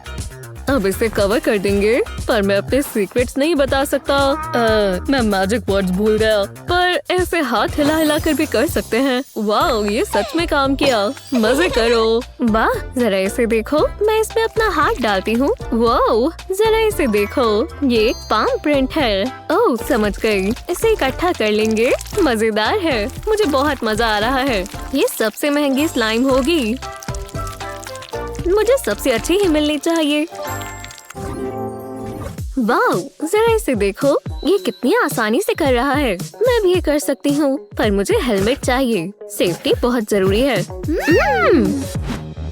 अब इसे कवर कर देंगे, पर मैं अपने सीक्रेट्स नहीं बता सकता। मैं मैजिक वर्ड्स भूल गया, पर ऐसे हाथ हिला हिला कर भी कर सकते हैं। वाओ, ये सच में काम किया। मजे करो। वाह, जरा इसे देखो। मैं इसमें अपना हाथ डालती हूँ। वाओ, जरा इसे देखो। ये एक पाम प्रिंट है। ओह समझ गई। इसे इकट्ठा कर लेंगे। मजेदार है। मुझे बहुत मजा आ रहा है। ये सबसे महंगी स्लाइम होगी। मुझे सबसे अच्छी ही मिलनी चाहिए। वाओ, जरा इसे देखो। ये कितनी आसानी से कर रहा है। मैं भी ये कर सकती हूँ, पर मुझे हेलमेट चाहिए। सेफ्टी बहुत जरूरी है।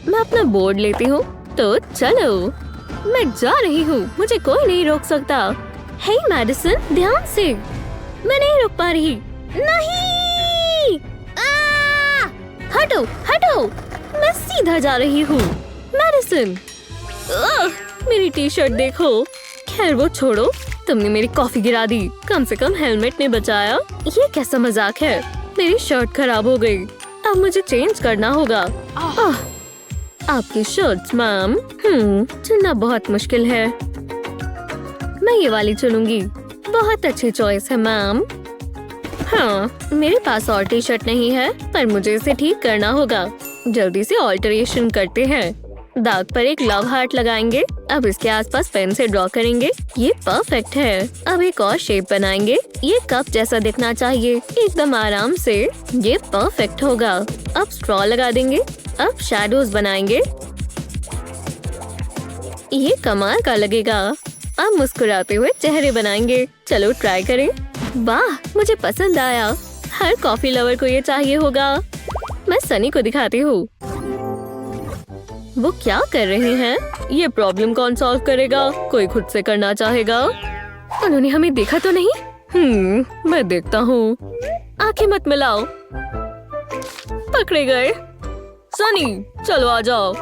मैं अपना बोर्ड लेती हूँ। तो चलो, मैं जा रही हूँ। मुझे कोई नहीं रोक सकता। हे मैडिसन, ध्यान से। मैं नहीं रुक पा रही। नहीं, हटो हटो। मैं सीधा जा रही हूँ। मैडिसन, मेरी टी शर्ट देखो। खैर वो छोड़ो। तुमने मेरी कॉफी गिरा दी। कम से कम हेलमेट ने बचाया। ये कैसा मजाक है। मेरी शर्ट खराब हो गई। अब मुझे चेंज करना होगा। आपकी शर्ट मैम। चुनना बहुत मुश्किल है। मैं ये वाली चुनूंगी। बहुत अच्छी चॉइस है मैम। हाँ, मेरे पास और टी शर्ट नहीं है, पर मुझे इसे ठीक करना होगा। जल्दी से ऑल्टरेशन करते हैं। दाग पर एक लव हार्ट लगाएंगे। अब इसके आसपास पेन से ड्रॉ करेंगे। ये परफेक्ट है। अब एक और शेप बनाएंगे। ये कप जैसा दिखना चाहिए, एकदम आराम से। ये परफेक्ट होगा। अब स्ट्रॉ लगा देंगे। अब शैडोज बनाएंगे। ये कमाल का लगेगा। अब मुस्कुराते हुए चेहरे बनाएंगे। चलो ट्राई करें। वाह, मुझे पसंद आया। हर कॉफी लवर को ये चाहिए होगा। मैं सनी को दिखाती हूँ। वो क्या कर रहे हैं? ये प्रॉब्लम कौन सॉल्व करेगा? कोई खुद से करना चाहेगा। उन्होंने हमें देखा तो नहीं? मैं देखता हूँ। आंखें मत मिलाओ। पकड़े गए। सनी, चलो आ जाओ।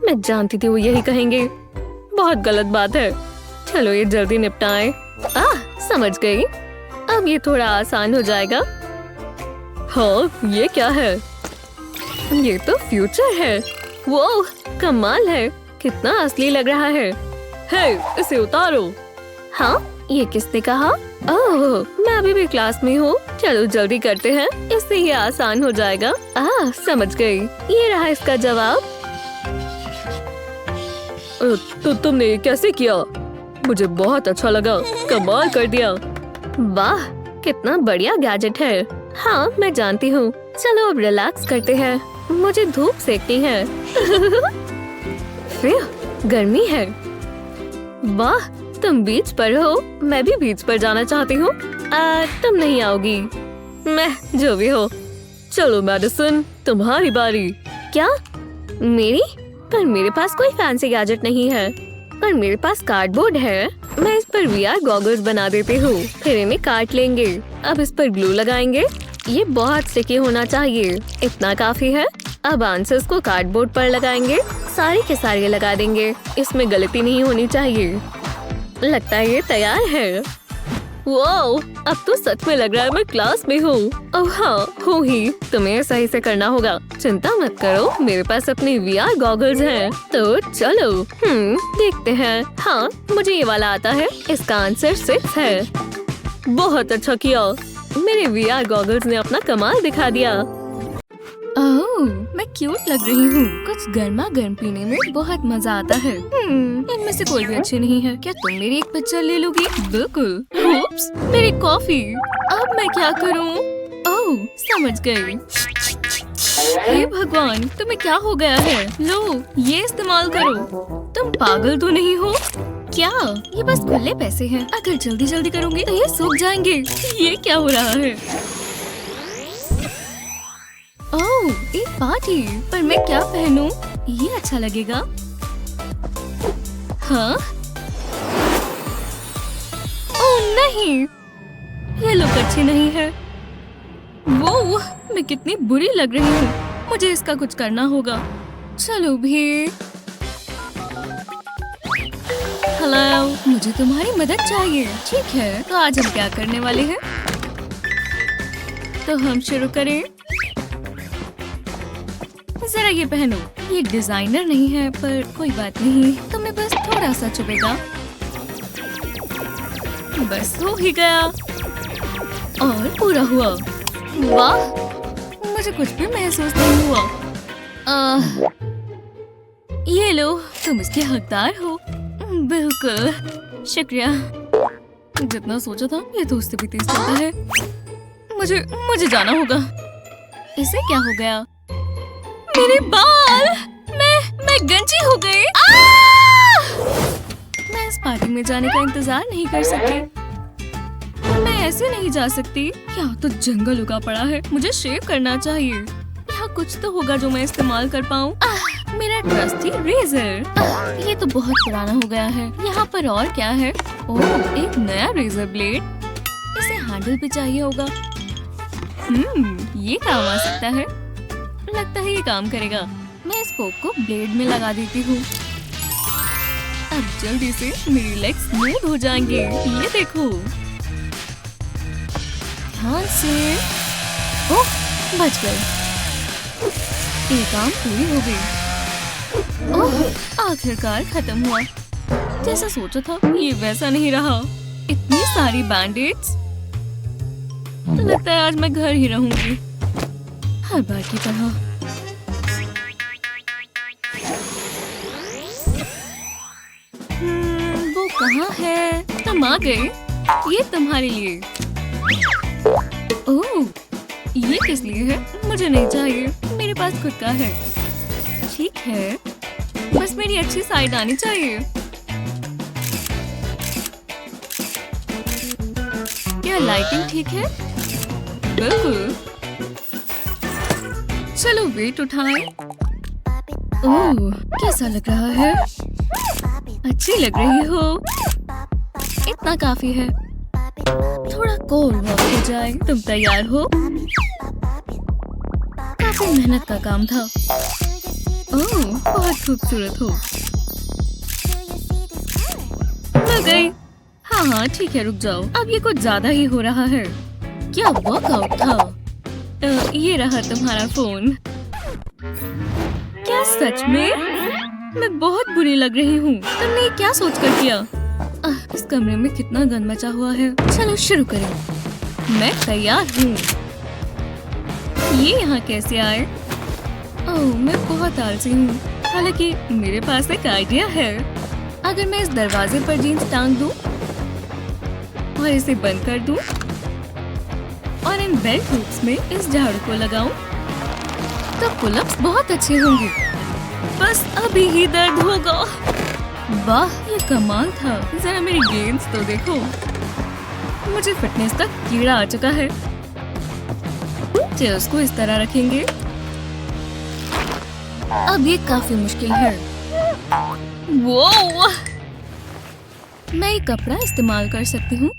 मैं जानती थी वो यही कहेंगे। बहुत गलत बात है। चलो ये जल्दी निपटाएं। समझ गई। अब ये थोड़ा आसान हो जाएगा। हाँ, ये क्या है? ये तो फ्यूचर है। वो कमाल है। कितना असली लग रहा है। हे, इसे उतारो। हाँ, ये किसने कहा? ओह, मैं अभी भी क्लास में हूँ। चलो जल्दी करते हैं, इससे ये आसान हो जाएगा। समझ गई। ये रहा इसका जवाब। तो तुमने कैसे किया? मुझे बहुत अच्छा लगा, कमाल कर दिया। वाह, कितना बढ़िया गैजेट है। हाँ, मैं जानती हूँ। चलो अब रिलैक्स करते हैं, मुझे धूप सेकनी है। फिर गर्मी है। वाह, तुम बीच पर हो, मैं भी बीच पर जाना चाहती हूँ। तुम नहीं आओगी। मैं जो भी हो। चलो मैडिसन, तुम्हारी बारी। क्या? मेरी? पर मेरे पास कोई फैंसी गैजेट नहीं है। पर मेरे पास कार्डबोर्ड है। मैं इस पर VR गॉगल्स बना देती हूँ, फिर इन्हें काट लेंगे। अब इस पर ग्लू लगाएंगे। ये बहुत स्टिकी होना चाहिए। इतना काफी है। अब आंसर्स को कार्डबोर्ड पर लगाएंगे। सारे के सारे लगा देंगे। इसमें गलती नहीं होनी चाहिए। लगता है ये तैयार है। वाओ, अब तो सच में लग रहा है मैं क्लास में हूँ। ओह हाँ, हूँ ही। तुम्हें सही से करना होगा। चिंता मत करो, मेरे पास अपने VR गॉगल्स हैं। तो चलो देखते हैं। हाँ, मुझे ये वाला आता है। इसका आंसर 6 है। बहुत अच्छा किया। मेरे VR गॉगल्स ने अपना कमाल दिखा दिया। ओह, मैं क्यूट लग रही हूँ। कुछ गर्मा गर्म पीने में बहुत मजा आता है। इनमें से कोई भी अच्छी नहीं है। क्या तुम मेरी एक पिक्चर ले लोगी? बिल्कुल। उप्स, मेरी कॉफी। अब मैं क्या करूँ? ओह, समझ गई। हे भगवान, तुम्हें क्या हो गया है? लो, ये इस्तेमाल करो। तुम पागल तो नहीं हो? क्या? ये बस खुले पैसे हैं। अगर जल्दी जल्दी करूँगी तो ये सूख जाएंगे। ये क्या हो रहा है? ओह, एक पार्टी। पर मैं क्या पहनूं? ये अच्छा लगेगा। हाँ? ओह नहीं, ये लुक अच्छी नहीं है। वो, मैं कितनी बुरी लग रही हूँ। मुझे इसका कुछ करना होगा। चलो भी। हेलो, मुझे तुम्हारी मदद चाहिए। ठीक है, तो आज हम क्या करने वाले हैं? तो हम शुरू करें। जरा ये पहनो। ये डिजाइनर नहीं है, पर कोई बात नहीं। तुम्हें बस थोड़ा सा चुभेगा। बस हो ही गया। और पूरा हुआ। वाह, मुझे कुछ भी महसूस नहीं हुआ। ये लो, तुम इसके हकदार हो। बिल्कुल, शुक्रिया। जितना सोचा था, ये तो उससे भी तेज चलता है। मुझे जाना होगा। इसे क्या हो गया? मेरे बाल! मैं गंजी हो गई। मैं इस पार्टी में जाने का इंतजार नहीं कर सकती। मैं ऐसे नहीं जा सकती। यहाँ तो जंगल उगा पड़ा है। मुझे शेव करना चाहिए। यहाँ कुछ तो होगा जो मैं इस्तेमाल कर पाऊँ। मेरा ट्रस्टी रेजर। ये तो बहुत पुराना हो गया है। यहाँ पर और क्या है? ओह, एक नया रेजर ब्लेड। इसे हैंडल भी चाहिए होगा। ये काम आ सकता है। लगता है ये काम करेगा। मैं इस फोक को ब्लेड में लगा देती हूँ। अब जल्दी से मेरी लेग्स स्मूथ हो जाएंगे। ये देखो। ध्यान से। ओह, बच गए। ये काम पूरी हो गई। ओह, आखिरकार खत्म हुआ। जैसा सोचा था, ये वैसा नहीं रहा। इतनी सारी बैंडेड्स। लगता है आज मैं घर ही रहूंगी, हर बार की तरह। वो कहाँ है? तुम आ गए। ये तुम्हारे लिए। ओह, ये किस लिए है? मुझे नहीं चाहिए। मेरे पास खुद का है। ठीक है, बस मेरी अच्छी साइड आनी चाहिए। क्या लाइटिंग ठीक है? बिल्कुल। चलो वेट उठाएं। ओह, कैसा लग रहा है? अच्छी लग रही हो। इतना काफी है। थोड़ा कोल्ड वॉक हो जाए। तुम तैयार हो? काफी मेहनत का काम था। ओह, बहुत खूबसूरत हो। मिल गई। हाँ, ठीक है, रुक जाओ। अब ये कुछ ज्यादा ही हो रहा है। क्या वर्कआउट था? ये रहा तुम्हारा फोन। क्या सच में? मैं बहुत बुरी लग रही हूँ। तुमने क्या सोचकर किया? इस कमरे में कितना गंद मचा हुआ है। चलो शुरू करें। मैं तैयार हूँ। ये यहाँ कैसे आए? ओह, मैं बहुत आलसी हूँ। हालांकि मेरे पास एक आइडिया है। अगर मैं इस दरवाजे पर जीन्स टांग दूँ और इसे बंद कर दूँ और इन बेल्ट हुक्स में इस झाड़ू को लगाऊं, तो पुलअप्स बहुत अच्छे होंगे। बस अभी ही दर्द होगा। वाह, ये कमाल था। जरा मेरी गेंस तो देखो। मुझे फिटनेस तक कीड़ा आ चुका है। चेयर्स को इस तरह रखेंगे। अब ये काफी मुश्किल है। वो मैं एक कपड़ा इस्तेमाल कर सकती हूँ।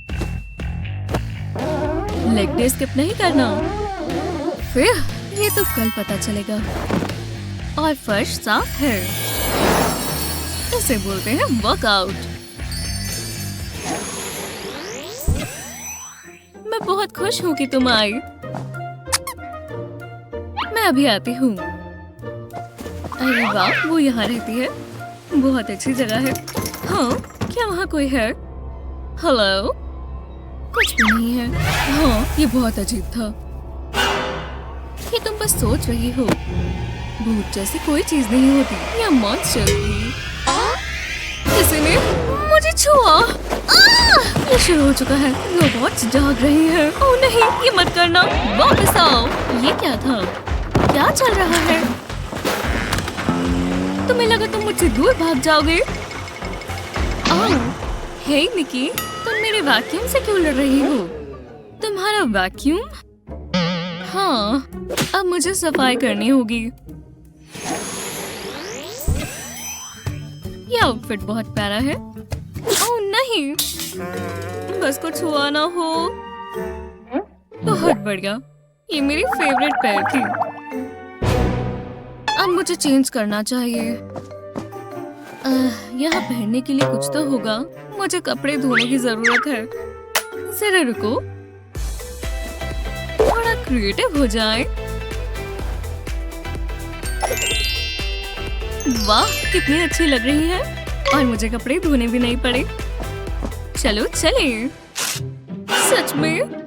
लेग डे स्किप नहीं करना। फिर ये तो कल पता चलेगा। और फर्श साफ है। इसे बोलते हैं वर्कआउट। मैं बहुत खुश हूँ कि तुम आई। मैं अभी आती हूँ। अरे वाह, वो यहाँ रहती है। बहुत अच्छी जगह है। हाँ, क्या वहाँ कोई है? हेलो? कुछ भी नहीं है। हाँ, ये बहुत अजीब था। ये तुम बस सोच रही हो। भूत जैसी कोई चीज नहीं होती। यह मॉन्स्टर थी। किसी ने मुझे छुआ। ये शुरू हो चुका है। रोबोट्स जाग रही है। ओह नहीं, ये मत करना। वापस आओ। ये क्या था? क्या चल रहा है? तुम्हें लगा तुम मुझसे दूर भाग जाओगे? ओह, हे निकी, तुम मेरे वैक्यूम से क्यों लड़ रही हो? तुम्हारा वैक्यूम? हाँ, अब मुझे सफाई करनी होगी। ये आउटफिट बहुत प्यारा है। ओह नहीं, बस कुछ हुआ ना हो। बहुत बढ़िया। ये मेरी फेवरेट पैर थी। अब मुझे चेंज करना चाहिए। यहाँ पहनने के लिए कुछ तो होगा। मुझे कपड़े धोने की जरूरत है। जरा रुको, थोड़ा क्रिएटिव हो जाए। वाह, कितनी अच्छी लग रही है। और मुझे कपड़े धोने भी नहीं पड़े। चलो चलें। सच में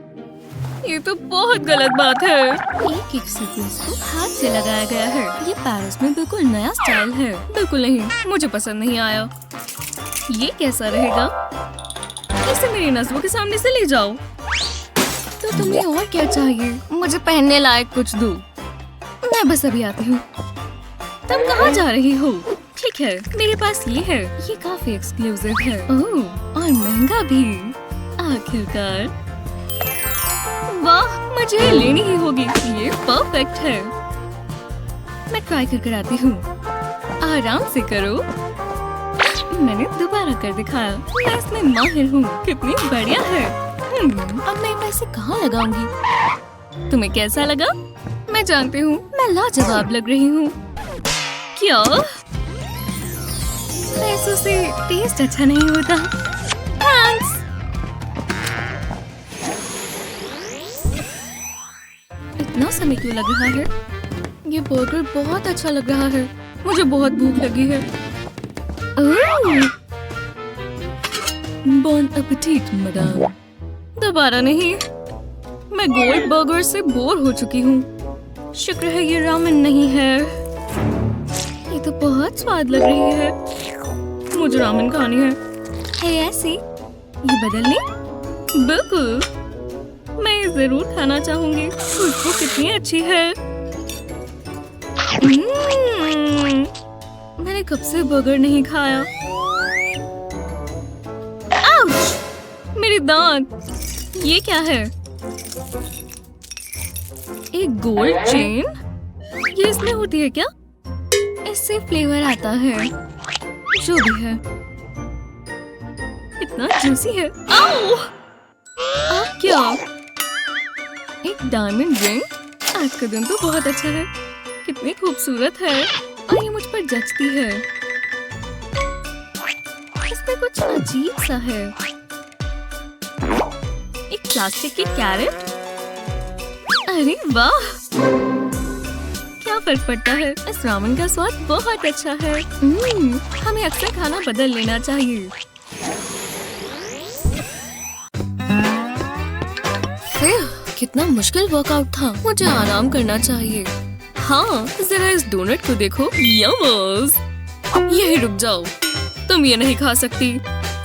ये तो बहुत गलत बात है। एक एक सीक्वेंस को हाथ से लगाया गया है। ये पेरिस में बिल्कुल नया स्टाइल है। बिल्कुल नहीं, मुझे पसंद नहीं आया। ये कैसा रहेगा? इसे मेरी नज़रों के सामने से ले जाओ। तो तुम्हें और क्या चाहिए? मुझे पहनने लायक कुछ दो। मैं बस अभी आती हूँ। तुम कहाँ जा रही हो? ठीक है, मेरे पास ये है। ये काफी एक्सक्लूसिव है। ओह, और महंगा भी। आखिरकार। वाह, मुझे लेनी ही होगी। ये परफेक्ट है। मैं ट्राई कर आती हूँ। आराम से करो। मैंने दोबारा कर दिखाया। मैं इसमें माहिर हूँ। कितनी बढ़िया है। अब मैं पैसे कहाँ लगाऊंगी? तुम्हें कैसा लगा? मैं जानती हूँ, मैं लाजवाब लग रही हूँ। क्या? पैसों से टेस्ट अच्छा नहीं होता। थैंक्स। इतना समय क्यों लग रहा है? ये बर्गर बहुत अच्छा लग रहा है। मुझे बहुत भूख लगी है। बॉन एपेटिट मैडम। दोबारा नहीं। मैं गोल्ड बर्गर से बोर हो चुकी हूँ। शुक्र है ये रामेन नहीं है। ये तो बहुत स्वाद लग रही है। मुझे रामेन खानी है। है ऐसी? ये बदल ले? बिल्कुल, मैं ये जरूर खाना चाहूंगी। खुशबू कितनी अच्छी है। मैंने कब से बर्गर नहीं खाया। आउच! मेरे दांत। ये क्या है? एक गोल्ड चेन? ये इसमें होती है क्या? इससे फ्लेवर आता है। जो भी है, इतना जूसी है। आओ! अब क्या? एक डायमंड रिंग? आज का दिन तो बहुत अच्छा है। कितनी खूबसूरत है और ये मुझ पर जचती है। इसमें कुछ अजीब सा है। एक प्लास्टिक की कैरेट। अरे वाह, क्या फर्क पड़ता है। इस रामेन का स्वाद बहुत अच्छा है। हमें अक्सर खाना बदल लेना चाहिए। कितना मुश्किल वर्कआउट था। मुझे आराम करना चाहिए। हाँ, जरा इस डोनट को देखो। यम्स! यही रुक जाओ, तुम ये नहीं खा सकती।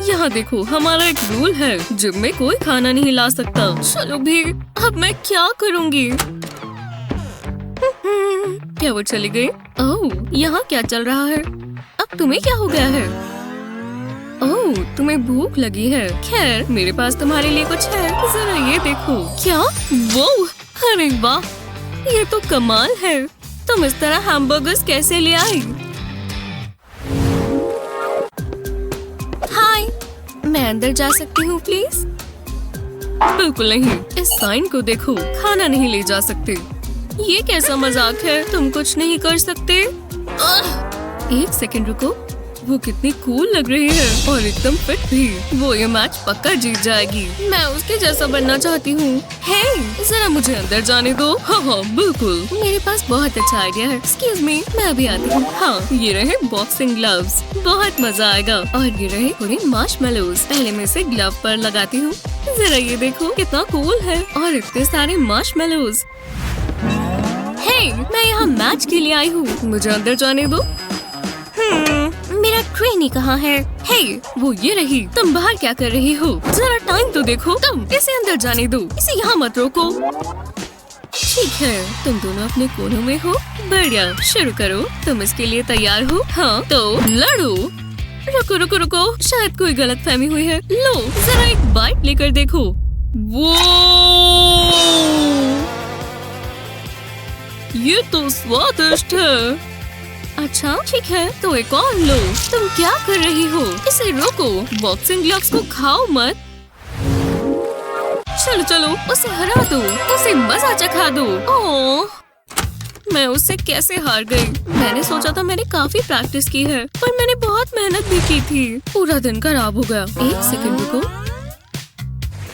यहाँ देखो, हमारा एक रूल है, जिम में कोई खाना नहीं ला सकता। चलो भी, अब मैं क्या करूँगी? क्या वो चली गई? ओह, यहाँ क्या चल रहा है? अब तुम्हें क्या हो गया है? ओह, तुम्हें भूख लगी है। खैर, मेरे पास तुम्हारे लिए कुछ है, जरा ये देखो। क्या? वो, अरे वाह, ये तो कमाल है। तुम इस तरह हैमबर्गर्स कैसे ले आई? हाय, मैं अंदर जा सकती हूँ प्लीज? बिल्कुल नहीं, इस साइन को देखो, खाना नहीं ले जा सकते। ये कैसा मजाक है? तुम कुछ नहीं कर सकते? एक सेकंड रुको, वो कितनी कूल लग रही है और एकदम फिट भी। वो ये मैच पक्का जीत जाएगी। मैं उसके जैसा बनना चाहती हूँ। हे, जरा मुझे अंदर जाने दो। हाँ हाँ बिल्कुल, मेरे पास बहुत अच्छा आइडिया है। एक्सक्यूज मी, मैं अभी आती हूँ। हाँ, ये रहे बॉक्सिंग ग्लव्स, बहुत मजा आएगा। और ये रहे पूरे मार्शमेलोज। पहले मैं इसे ग्लव पर लगाती हूँ। जरा ये देखो, कितना कूल है और इतने सारे मार्शमेलोज। हे, मैं यहाँ मैच के लिए आई हूँ, मुझे अंदर जाने दो। मेरा ट्रेनी कहाँ है? हे, वो ये रही। तुम बाहर क्या कर रही हो? जरा टाइम तो देखो। तुम इसे अंदर जाने दो, इसे यहाँ मत रोको। ठीक है, तुम दोनों अपने कोनों में हो। बढ़िया, शुरू करो। तुम इसके लिए तैयार हो? हाँ, तो लड़ो। रुको रुको रुको, शायद कोई गलतफहमी हुई है। लो, जरा एक बाइट लेकर देखो। वो, ये तो स्वादिष्ट है। अच्छा ठीक है, तो एक और लो। तुम क्या कर रही हो? इसे रोको, बॉक्सिंग ग्लव्स को खाओ मत। चलो चलो, उसे हरा दो, उसे मजा चखा दो। ओह, मैं उससे कैसे हार गई? मैंने सोचा था मैंने काफी प्रैक्टिस की है, पर मैंने बहुत मेहनत भी की थी। पूरा दिन खराब हो गया। एक सेकंड रुको,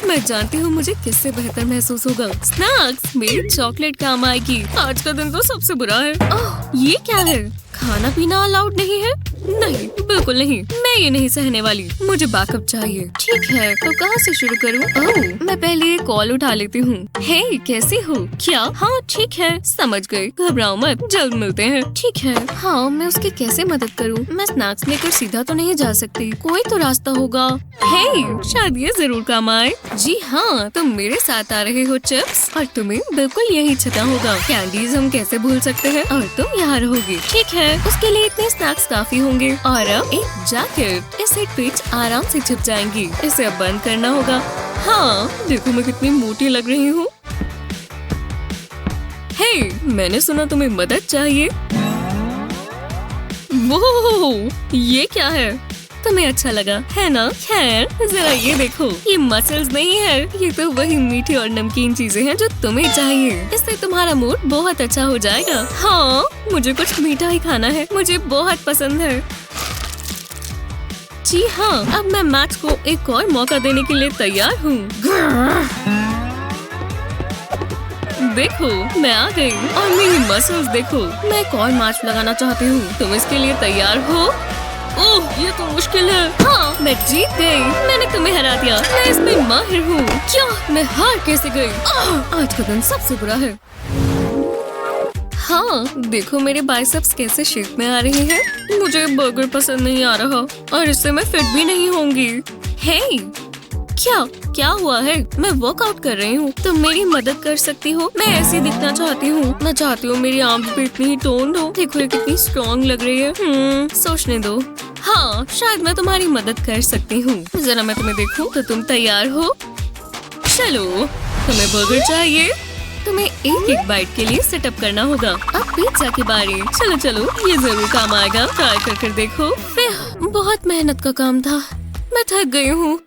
मैं जानती हूँ मुझे किससे बेहतर महसूस होगा। स्नैक्स, मेरी चॉकलेट काम आएगी। आज का दिन तो सबसे बुरा है। ओह, ये क्या है? खाना पीना अलाउड नहीं है? नहीं, बिल्कुल नहीं, मैं ये नहीं सहने वाली। मुझे बैकअप चाहिए। ठीक है, तो कहाँ से शुरू करूँ? ओह, मैं पहले एक कॉल उठा लेती हूँ। हे, कैसी हो? क्या? हाँ ठीक है, समझ गई, घबराओ मत, जल्द मिलते हैं। ठीक है। हाँ, मैं उसकी कैसे मदद करूँ? मैं स्नैक्स लेकर सीधा तो नहीं जा सकती, कोई तो रास्ता होगा। हे, शायद ये जरूर काम आए। जी हाँ, तुम मेरे साथ आ रहे हो चिप्स, और तुम्हें बिल्कुल यही छता होगा। कैंडीज हम कैसे भूल सकते हैं, और तुम यहाँ रहोगी। ठीक है, उसके लिए इतने स्नैक्स काफी होंगे। और अब एक जैकेट, इसे पिच आराम से छिप जाएंगी। इसे अब बंद करना होगा। हाँ, देखो मैं कितनी मोटी लग रही हूँ। हे, मैंने सुना तुम्हें मदद चाहिए। वो, ये क्या है? तुम्हें अच्छा लगा है ना? खैर, जरा ये देखो, ये मसल्स नहीं है, ये तो वही मीठी और नमकीन चीजें हैं जो तुम्हें चाहिए। इससे तुम्हारा मूड बहुत अच्छा हो जाएगा। हाँ, मुझे कुछ मीठा ही खाना है, मुझे बहुत पसंद है। जी हाँ, अब मैं मैच को एक और मौका देने के लिए तैयार हूँ। देखो, मैं आ गई और मेरी मसल्स देखो। मैं एक और मैच लगाना चाहती हूँ, तुम इसके लिए तैयार हो? ओह, ये तो मुश्किल है। हाँ, मैं जीत गई, मैंने तुम्हें हरा दिया। मैं इसमें माहिर हूँ। क्या? मैं हार कैसे गई? आज का दिन सबसे बुरा है। हाँ, देखो मेरे बाइसेप्स कैसे शेप में आ रहे हैं। मुझे बर्गर पसंद नहीं आ रहा और इससे मैं फिट भी नहीं होंगी। हे, क्या हुआ है? मैं वर्कआउट कर रही हूँ, तुम मेरी मदद कर सकती हो? मैं ऐसी दिखना चाहती हूँ। मैं चाहती हूँ मेरी आर्म्स भी इतनी ही टोन्ड हो। देखो ये कितनी स्ट्रॉन्ग लग रही है। सोचने दो। हाँ, शायद मैं तुम्हारी मदद कर सकती हूँ। जरा मैं तुम्हें देखूं तो तुम तैयार हो? चलो, तुम्हें बर्गर चाहिए? तुम्हें एक एक बाइट के लिए सेटअप करना होगा। अब पिज्जा की बारी। चलो चलो, ये जरूर काम आएगा। ट्राई कर देखो। बहुत मेहनत का काम था, मैं थक गई हूँ।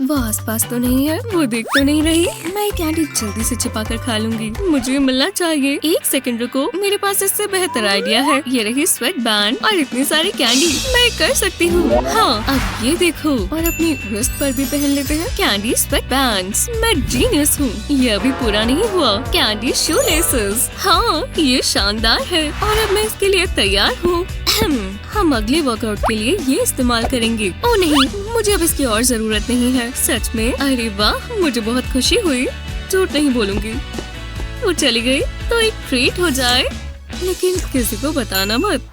वो आसपास तो नहीं है, वो देख तो नहीं रही। मैं कैंडी जल्दी से छिपा कर खा लूंगी। मुझे मिलना चाहिए। एक सेकंड रुको, मेरे पास इससे बेहतर आइडिया है। ये रही स्वेट बैंड और इतनी सारी कैंडी, मैं कर सकती हूँ। हाँ, अब ये देखो, और अपनी रिस्ट पर भी पहन लेते हैं कैंडी स्वेट बैंड्स। मैं जीनियस हूँ। ये अभी पूरा नहीं हुआ। Candy shoe laces. हाँ, ये शानदार है और अब मैं इसके लिए तैयार हूँ। हम अगले वर्कआउट के लिए ये इस्तेमाल करेंगे। ओह नहीं, मुझे अब इसकी और जरूरत नहीं है। सच में? अरे वाह, मुझे बहुत खुशी हुई। झूठ नहीं बोलूंगी। वो चली गई तो एक ट्रीट हो जाए, लेकिन किसी को बताना मत।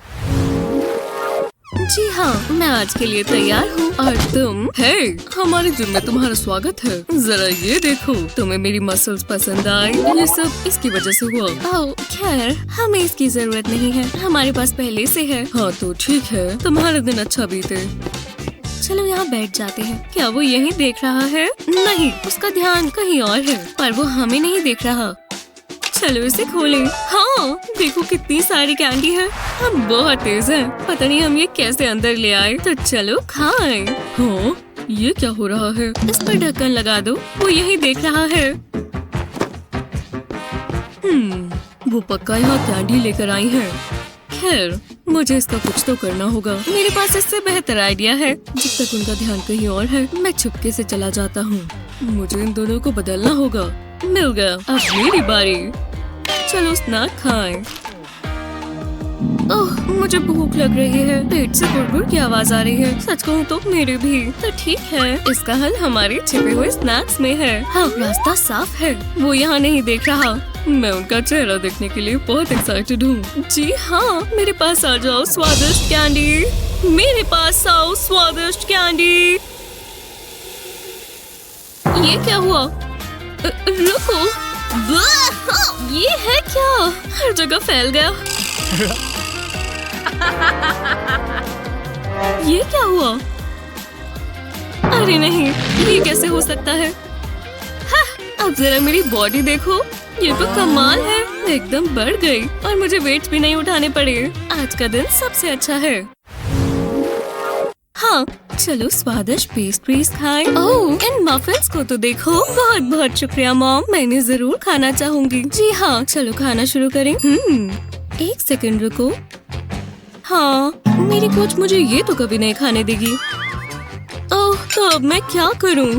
जी हाँ, मैं आज के लिए तैयार हूँ। और तुम? हे, हमारे जिम में तुम्हारा स्वागत है। जरा ये देखो, तुम्हें मेरी मसल्स पसंद आए? ये सब इसकी वजह से हुआ। ओह, खैर हमें इसकी जरूरत नहीं है, हमारे पास पहले से है। हाँ तो ठीक है, तुम्हारा दिन अच्छा बीते। चलो यहाँ बैठ जाते हैं। क्या वो यहीं देख रहा है? नहीं, उसका ध्यान कहीं और है, पर वो हमें नहीं देख रहा। चलो इसे खोलें। हाँ, देखो कितनी सारी कैंडी है। हम बहुत तेज हैं। पता नहीं हम ये कैसे अंदर ले आए। तो चलो खाएं। हाँ, ये क्या हो रहा है? इस पर ढक्कन लगा दो, वो यही देख रहा है। वो पक्का यहाँ कैंडी लेकर आई है। खैर, मुझे इसका कुछ तो करना होगा। मेरे पास इससे बेहतर आइडिया है। जब तक उनका ध्यान कहीं और है, मैं चुपके से चला जाता हूँ। मुझे इन दोनों को बदलना होगा। मिल गया, अब मेरी बारी। चलो स्नैक खाएं। ओह, मुझे भूख लग रही है। पेट से गुड़गुड़ की आवाज आ रही है। सच कहूँ तो मेरे भी। तो ठीक है, इसका हल हमारे छिपे हुए स्नैक्स में है। हाँ, रास्ता साफ है। वो यहाँ नहीं देख रहा। मैं उनका चेहरा देखने के लिए बहुत एक्साइटेड हूँ। जी हाँ, मेरे पास आ जाओ स्वादिष्ट कैंडी। मेरे पास आओ स्वादिष्ट कैंडी। ये क्या हुआ? रुको, ये है क्या? हर जगह फैल गया। ये क्या हुआ? अरे नहीं, ये कैसे हो सकता है? हाँ, अब जरा मेरी बॉडी देखो, ये तो कमाल है। मैं एकदम बढ़ गई और मुझे वेट्स भी नहीं उठाने पड़े। आज का दिन सबसे अच्छा है। हाँ, चलो स्वादिष्ट पेस्ट्रीज खाएं। ओह, इन मफिन्स को तो देखो। बहुत बहुत शुक्रिया मॉम, मैं इन्हें जरूर खाना चाहूंगी। जी हाँ, चलो खाना शुरू करें। एक सेकंड रुको। हाँ, मेरी कोच मुझे ये तो कभी नहीं खाने देगी। ओह, तो अब मैं क्या करूँ?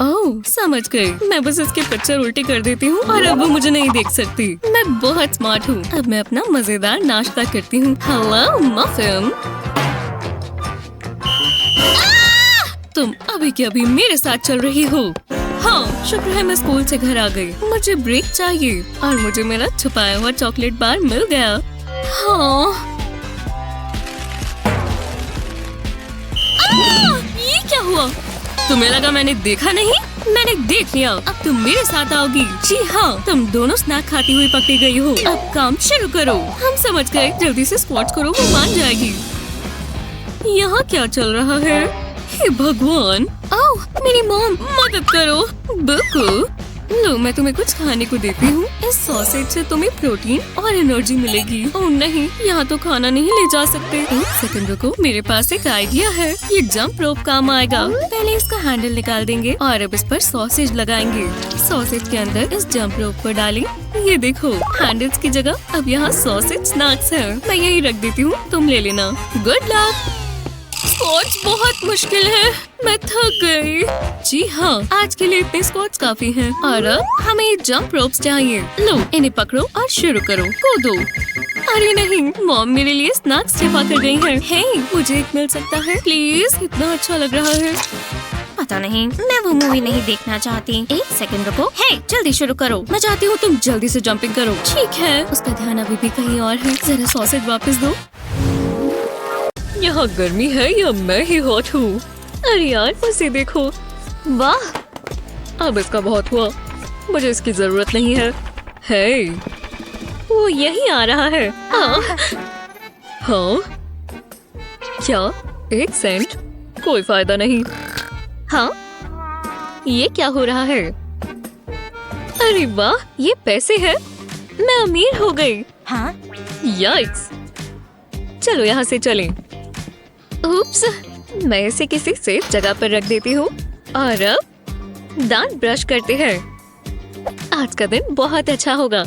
ओह, समझ गई। मैं बस इसके पिक्चर उल्टी कर देती हूँ और अब वो मुझे नहीं देख सकती। मैं बहुत स्मार्ट हूँ। अब मैं अपना मजेदार नाश्ता करती हूँ। हेलो मफिन, तुम अभी के अभी मेरे साथ चल रही हो। हाँ, शुक्र है मैं स्कूल से घर आ गई। मुझे ब्रेक चाहिए और मुझे मेरा छुपाया हुआ चॉकलेट बार मिल गया। हाँ, ये क्या हुआ? तुम्हें लगा मैंने देखा नहीं? मैंने देख लिया। अब तुम मेरे साथ आओगी। जी हाँ, तुम दोनों स्नैक खाती हुई पकड़ी गई हो। अब काम शुरू करो। हम समझ गए, जल्दी से स्क्वाट्स करो, वो मान जाएगी। यहाँ क्या चल रहा है? हे भगवान! ओह, मेरी मॉम, मदद करो। बिल्कुल। लो, मैं तुम्हें कुछ खाने को देती हूँ। इस सॉसेज से तुम्हें प्रोटीन और एनर्जी मिलेगी। ओह नहीं, यहाँ तो खाना नहीं ले जा सकते। एक सेकंड रुको, मेरे पास एक आइडिया है। ये जंप रोप काम आएगा। पहले इसका हैंडल निकाल देंगे और अब इस पर सॉसेज लगाएंगे। सॉसेज के अंदर इस जंप रोप को डालें। ये देखो, हैंडल्स की जगह अब यहाँ सॉसेज स्नैक्स है। मैं यही रख देती हूँ, तुम ले लेना। Good luck. स्क्वाट्स बहुत मुश्किल है, मैं थक गई। जी हाँ, आज के लिए इतने स्क्वाट्स काफी हैं। और अब हमें ये जंप रोप्स चाहिए। लो, इन्हें पकड़ो और शुरू करो, कूदो। अरे नहीं, मॉम मेरे लिए स्नैक्स छिपा कर गई है। हे, मुझे एक मिल सकता है प्लीज? इतना अच्छा लग रहा है। पता नहीं, मैं वो मूवी नहीं देखना चाहती। एक सेकंड रुको। हे, जल्दी शुरू करो। मैं चाहती हूँ तुम जल्दी से जंपिंग करो। ठीक है, उसका ध्यान अभी भी कहीं और है। जरा सॉसेज वापस दो। यहाँ गर्मी है या मैं ही हॉट हूँ? अरे यार, उसे देखो। वाह, अब इसका बहुत हुआ। मुझे इसकी जरूरत नहीं है। हे, वो यही आ रहा है। हाँ, क्या? 1 सेंट? कोई फायदा नहीं। हाँ, ये क्या हो रहा है? अरे वाह, ये पैसे हैं। मैं अमीर हो गई। हाँ, याइक्स। चलो यहाँ से चलें। उप्स, मैं इसे किसी सेफ जगह पर रख देती हूँ। और अब दांत ब्रश करते हैं। आज का दिन बहुत अच्छा होगा।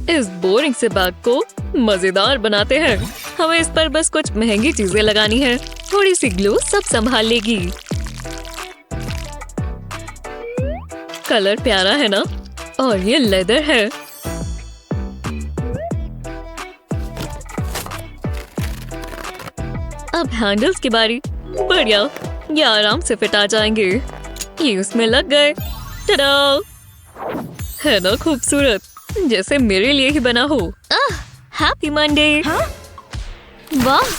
इस बोरिंग से बैग को मजेदार बनाते हैं। हमें इस पर बस कुछ महंगी चीजें लगानी है। थोड़ी सी ग्लू सब संभाल लेगी। कलर प्यारा है ना? और ये लेदर है। अब हैंडल्स की बारी। बढ़िया, ये आराम से फिट आ जाएंगे। ये उसमें लग गए। टडा! है ना खूबसूरत, जैसे मेरे लिए ही बना हो। Happy Monday. वाह,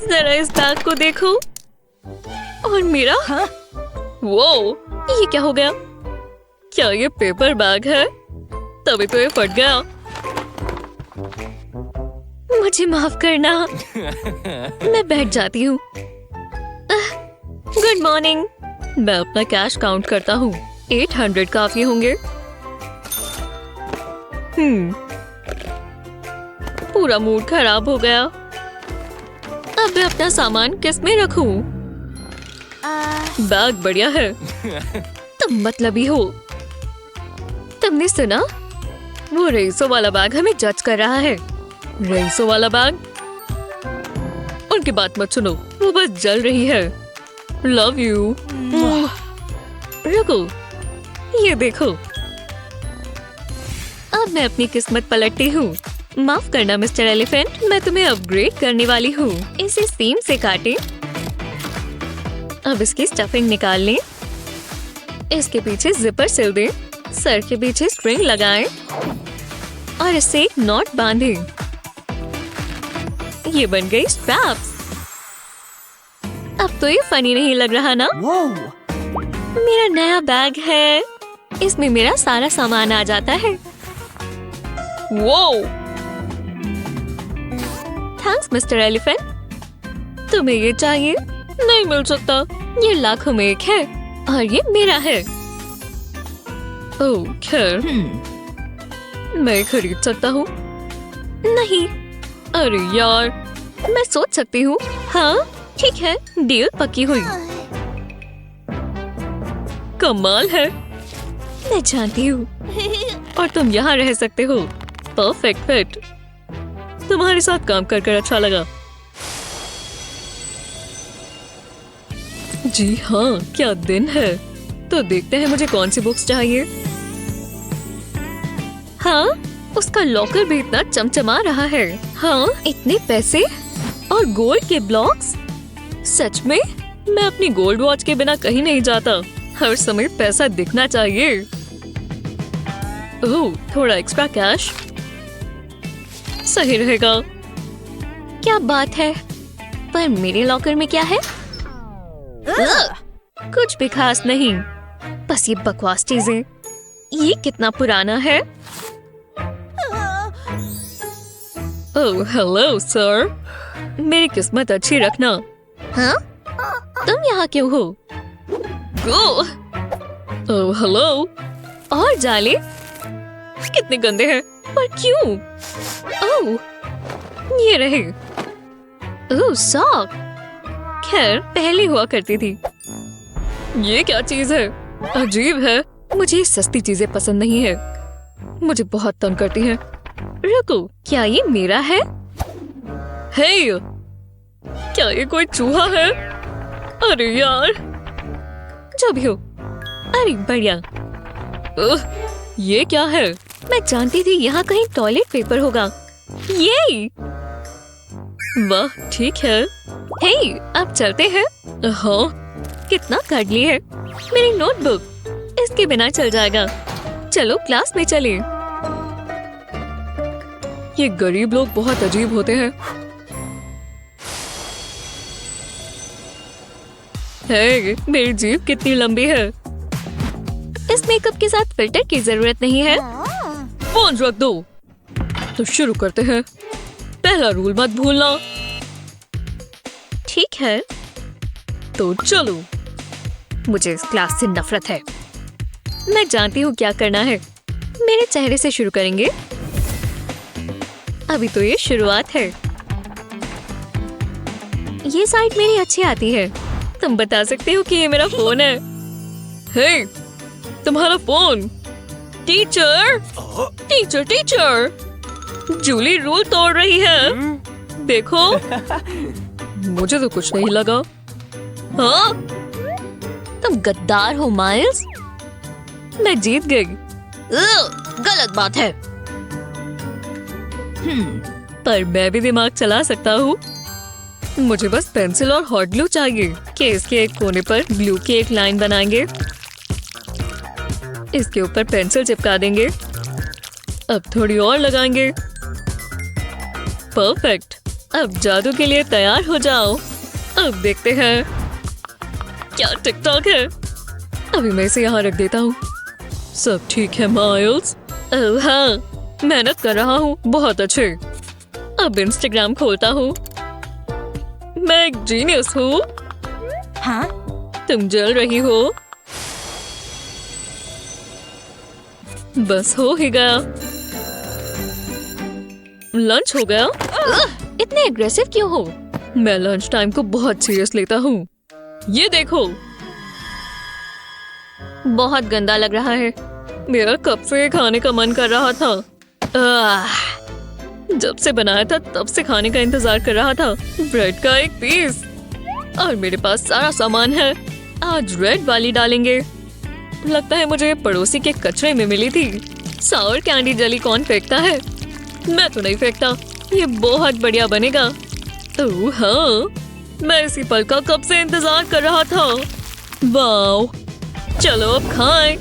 जरा इस बैग को देखो। और मेरा वो ये क्या हो गया? क्या ये पेपर बैग है? तभी तो ये फट गया। मुझे माफ करना। मैं बैठ जाती हूँ। Good morning. मैं अपना कैश काउंट करता हूँ। 800 काफी होंगे। पूरा मूड खराब हो गया। अब मैं अपना सामान किस में रखूं? बैग बढ़िया है। तुम मतलबी हो। तुमने सुना? वो रईसों वाला बैग हमें जज कर रहा है। रईसों वाला बैग? उनकी बात मत सुनो, वो बस जल रही है। Love you. रुको, ये देखो। अब मैं अपनी किस्मत पलटती हूँ। माफ करना मिस्टर एलिफेंट, मैं तुम्हें अपग्रेड करने वाली हूँ। इसे सीम से काटें। अब इसकी स्टफिंग निकाल लें। इसके पीछे जिपर सिल दें। सर के पीछे स्ट्रिंग लगाएं और इससे एक नॉट बांधें। ये बन गई स्ट्रैप्स। अब तो ये फनी नहीं लग रहा ना? मेरा नया बैग है। इसमें मेरा सारा सामान आ जाता है। वो थैंक्स मिस्टर एलिफेंट। तुम्हें ये चाहिए? नहीं मिल सकता। ये लाखों में एक है और ये मेरा है। ओह खैर, मैं खरीद सकता हूँ। नहीं, अरे यार, मैं सोच सकती हूँ। हाँ ठीक है, डील पक्की हुई। कमाल है। मैं जानती हूँ। और तुम यहाँ रह सकते हो। Perfect fit. तुम्हारे साथ काम कर अच्छा लगा। जी हाँ, क्या दिन है। तो देखते हैं मुझे कौन सी बुक्स चाहिए। हाँ, उसका लॉकर भी इतना चमचमा रहा है। हाँ, इतने पैसे और गोल्ड के ब्लॉक्स। सच में मैं अपनी गोल्ड वॉच के बिना कहीं नहीं जाता। हर समय पैसा दिखना चाहिए। ओह, थोड़ा एक्स्ट्रा कैश सही रहेगा। क्या बात है, पर मेरे लॉकर में क्या है? कुछ भी खास नहीं, बस ये बकवास चीजें। ये कितना पुराना है। ओह हेलो सर, मेरी किस्मत अच्छी रखना। हाँ, तुम यहाँ क्यों हो? Oh hello. और जाले कितने गंदे हैं, पर क्यों? ओह, ये रहे। ओह सॉक। खैर, पहले हुआ करती थी। ये क्या चीज है? अजीब है। मुझे सस्ती चीजें पसंद नहीं है। मुझे बहुत तंग करती हैं। रुको, क्या ये मेरा है? हे, क्या ये कोई चूहा है? अरे यार, जो भी हो। अरे बढ़िया। ये क्या है? मैं जानती थी यहाँ कहीं टॉयलेट पेपर होगा। ये वाह, ठीक है। हे, अब चलते हैं। हाँ, कितना कड़ली है। मेरी नोटबुक इसके बिना चल जाएगा। चलो क्लास में चलें। ये गरीब लोग बहुत अजीब होते हैं। हे, मेरी जीभ कितनी लंबी है। इस मेकअप के साथ फिल्टर की जरूरत नहीं है। फोन रख दो। तो शुरू करते हैं। पहला रूल मत भूलना। ठीक है, तो चलो। मुझे इस क्लास से नफरत है। मैं जानती हूँ क्या करना है। मेरे चेहरे से शुरू करेंगे। अभी तो ये शुरुआत है। ये साइड मेरी अच्छी आती है। तुम बता सकते हो कि ये मेरा फोन है। हे, तुम्हारा phone. Teacher, teacher, teacher, Julie rule तोड़ रही है। देखो, मुझे तो कुछ नहीं लगा। हाँ, तुम गद्दार हो माइल्स। मैं जीत गई। गलत बात है। पर मैं भी दिमाग चला सकता हूँ। मुझे बस पेंसिल और हॉट ग्लू चाहिए। केस के एक कोने पर ग्लू की एक लाइन बनाएंगे। इसके ऊपर पेंसिल चिपका देंगे। अब थोड़ी और लगाएंगे। परफेक्ट। अब जादू के लिए तैयार हो जाओ। अब देखते हैं क्या टिकटॉक है। अभी मैं इसे यहाँ रख देता हूँ। सब ठीक है माइल्स? ओह हाँ, मेहनत कर रहा हूँ। बहुत अच्छे। अब इंस्टाग्राम खोलता हूँ। मैं एक जीनियस हूँ। हाँ? तुम जल रही हो। बस हो ही गया। लंच हो गया। इतने एग्रेसिव क्यों हो? मैं लंच टाइम को बहुत सीरियस लेता हूँ। ये देखो, बहुत गंदा लग रहा है। मेरा कब से खाने का मन कर रहा था। जब से बनाया था तब से खाने का इंतजार कर रहा था। ब्रेड का एक पीस और मेरे पास सारा सामान है। आज रेड वाली डालेंगे। लगता है मुझे पड़ोसी के कचरे में मिली थी। सावर कैंडी जेली कौन फेंकता है? मैं तो नहीं फेंकता। ये बहुत बढ़िया बनेगा। ओह हाँ, मैं इसी पल का कब से इंतजार कर रहा था। वाओ, चलो अब खाएं।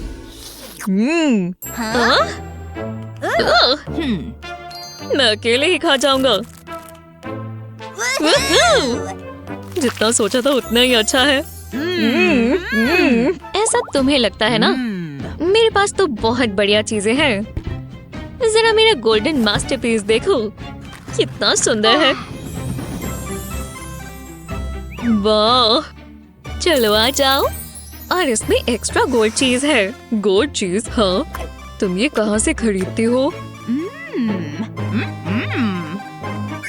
मैं अकेले ही खा जाऊंगा। जितना सोचा था उतना ही अच्छा है। ऐसा तुम्हें लगता है ना? मेरे पास तो बहुत बढ़िया चीजें हैं। जरा मेरा गोल्डन मास्टरपीस देखो, कितना सुंदर है। वाह, चलो आ जाओ। और इसमें एक्स्ट्रा गोल्ड चीज है। गोल्ड चीज? हाँ, तुम ये कहाँ से खरीदती हो?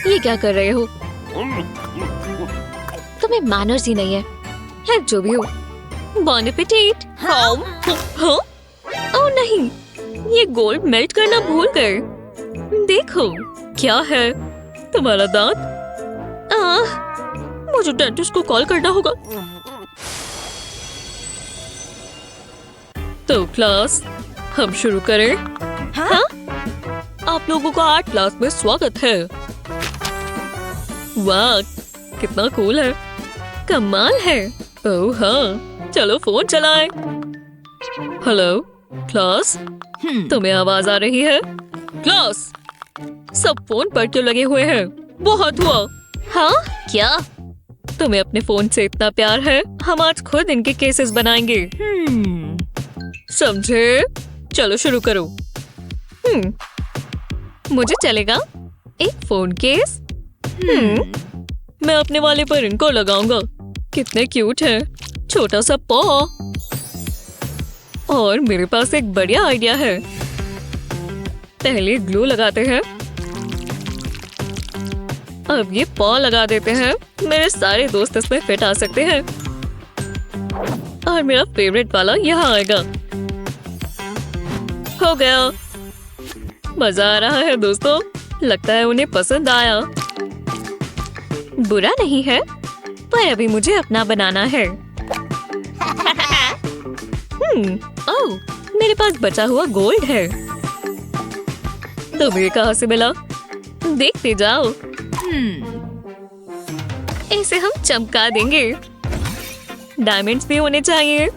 ये क्या कर रहे हो? तुम्हें मैनर्स ही नहीं है। है जो भी हो। बॉन एपेटाइट। हाँ? ओह नहीं, ये गोल्ड मेल्ट करना भूल गए। देखो क्या है। तुम्हारा दांत। मुझे डेंटिस्ट को कॉल करना होगा। तो क्लास, हम शुरू करें? हाँ? आप लोगों का आर्ट क्लास में स्वागत है। वाह, कितना कूल है। कमाल है। ओह हाँ, चलो फोन चलाएं। हेलो क्लास, तुम्हें आवाज आ रही है? क्लास, सब फोन पर क्यों लगे हुए हैं? बहुत हुआ। हाँ क्या? तुम्हें अपने फोन से इतना प्यार है? हम आज खुद इनके केसेस बनाएंगे। समझे? चलो शुरू करो। मुझे चलेगा। एक फोन केस। मैं अपने वाले पर इनको लगाऊंगा। कितने क्यूट है। छोटा सा पॉ। और मेरे पास एक बढ़िया आइडिया है। पहले ग्लू लगाते हैं। अब ये पॉ लगा देते हैं। मेरे सारे दोस्त इसमें फिट आ सकते हैं। और मेरा फेवरेट वाला यहाँ आएगा। हो गया। मजा आ रहा है दोस्तों। लगता है उन्हें पसंद आया। बुरा नहीं है, पर अभी मुझे अपना बनाना है। ओह, मेरे पास बचा हुआ गोल्ड है। तुम्हें कहाँ से मिला? देखते जाओ। इसे हम चमका देंगे। डायमंड्स भी होने चाहिए।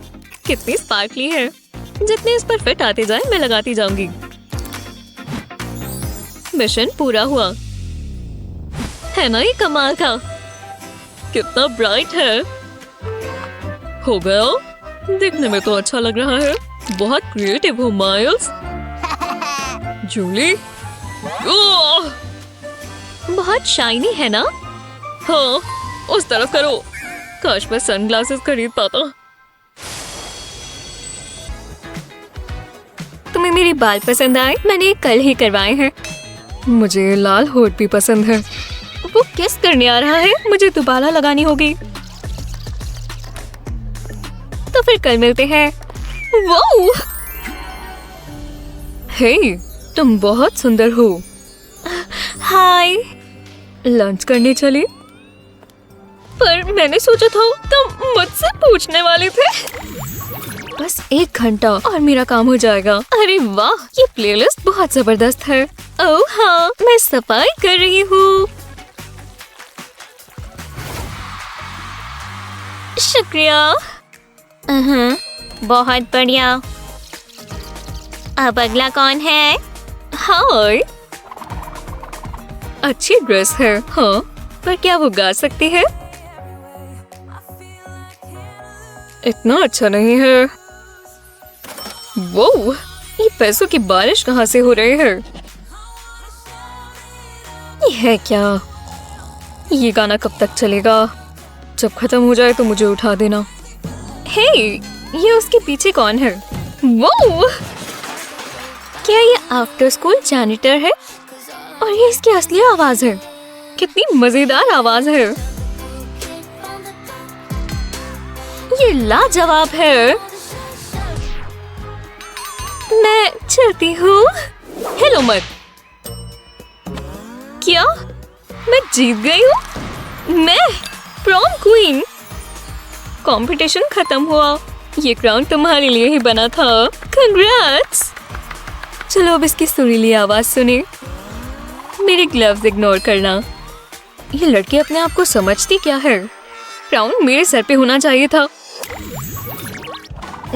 कितनी स्पार्कली है। जितने इस पर फिट आते जाए मैं लगाती जाऊंगी। मिशन पूरा हुआ। है ना ये कमाल का? कितना ब्राइट है। हो गया। दिखने में तो अच्छा लग रहा है। बहुत क्रिएटिव हो माइल्स। जूली, बहुत शाइनी है ना? हाँ, उस तरफ करो। काश मैं सनग्लासेस खरीद पाता। तुम्हें मेरे बाल पसंद आए? मैंने कल ही करवाए हैं। मुझे लाल होठ भी पसंद है। वो किस करने आ रहा है? मुझे दोबारा लगानी होगी। तो फिर कल मिलते हैं। वाओ! हे, तुम बहुत सुंदर हो। हाय। लंच करने चले? पर मैंने सोचा था तुम मुझसे पूछने वाले थे। बस 1 घंटा और मेरा काम हो जाएगा। अरे वाह, ये प्लेलिस्ट बहुत जबरदस्त है। ओह हाँ, मैं सफाई कर रही हूँ। शुक्रिया। बहुत बढ़िया। अब अगला कौन है? हाय, अच्छी ड्रेस है। हाँ, पर क्या वो गा सकती है? इतना अच्छा नहीं है। वो ये पैसों की बारिश कहाँ से हो रही है? ये है क्या? ये गाना कब तक चलेगा? जब खत्म हो जाए तो मुझे उठा देना। हे, ये उसके पीछे कौन है? वो क्या ये आफ्टर स्कूल जैनिटर है? और ये इसकी असली आवाज है। कितनी मजेदार आवाज है। ये लाजवाब है। मैं चलती हूँ। हेलो मत। क्या मैं जीत गई हूँ? मैं प्रॉम क्वीन। कंपटीशन खत्म हुआ। ये क्राउन तुम्हारे लिए ही बना था। कंग्रेट्स। चलो अब इसकी सुरीली आवाज सुने। मेरे ग्लव्स इग्नोर करना। ये लड़की अपने आप को समझती क्या है? क्राउन मेरे सर पे होना चाहिए था।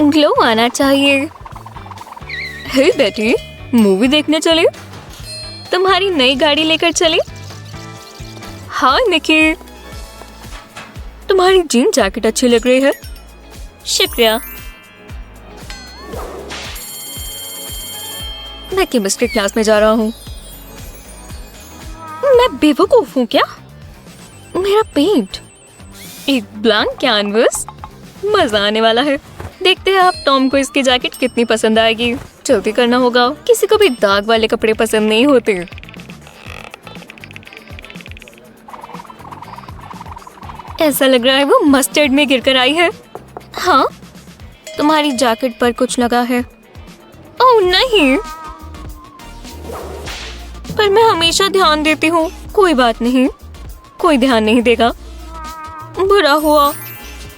ग्लो आना चाहिए। हे बेटी, मूवी देखने चले? तुम्हारी नई गाड़ी लेकर चले? हाँ निकी, तुम्हारी जीन जैकेट अच्छी लग रही है। शुक्रिया। मैं केमिस्ट्री क्लास में जा रहा हूँ। मैं बेवकूफ हूँ क्या? मेरा पेंट एक ब्लैंक कैनवस। मजा आने वाला है। देखते हैं आप टॉम को इसकी जैकेट कितनी पसंद आएगी। जल्दी करना होगा। किसी को भी दाग वाले कपड़े पसंद नहीं होते। ऐसा लग रहा है वो मस्टर्ड में गिरकर आई है। हाँ, तुम्हारी जैकेट पर कुछ लगा है। ओह नहीं, पर मैं हमेशा ध्यान देती हूँ। कोई बात नहीं, कोई ध्यान नहीं देगा। बुरा हुआ,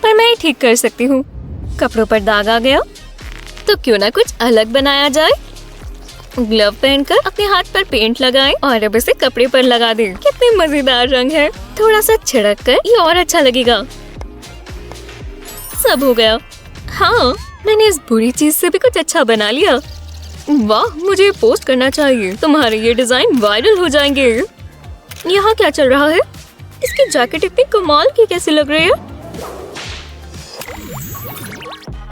पर मैं ठीक कर सकती हूँ। कपड़ों पर दाग आ गया तो क्यों ना कुछ अलग बनाया जाए। ग्लव पहनकर अपने हाथ पर पेंट लगाएं और अब इसे कपड़े पर लगा दें। कितने मजेदार रंग है। थोड़ा सा छिड़क कर ये और अच्छा लगेगा। सब हो गया। हाँ, मैंने इस बुरी चीज से भी कुछ अच्छा बना लिया। वाह, मुझे पोस्ट करना चाहिए। तुम्हारे ये डिजाइन वायरल हो जाएंगे। यहाँ क्या चल रहा है? इसकी जैकेट इतनी कमाल की कैसी लग रही है?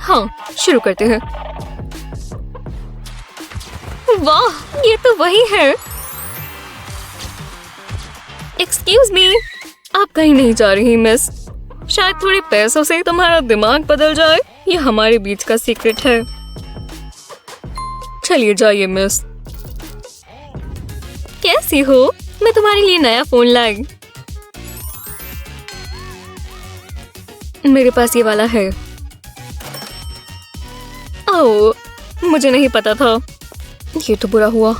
हाँ, शुरू करते हैं। वाह, ये तो वही है। एक्सक्यूज मी, आप कहीं नहीं जा रही मिस? शायद थोड़े पैसों से तुम्हारा दिमाग बदल जाए। ये हमारे बीच का सीक्रेट है। चलिए जाइए मिस। कैसी हो? मैं तुम्हारे लिए नया फोन लाई। मेरे पास ये वाला है। ओह, मुझे नहीं पता था। ये तो बुरा हुआ।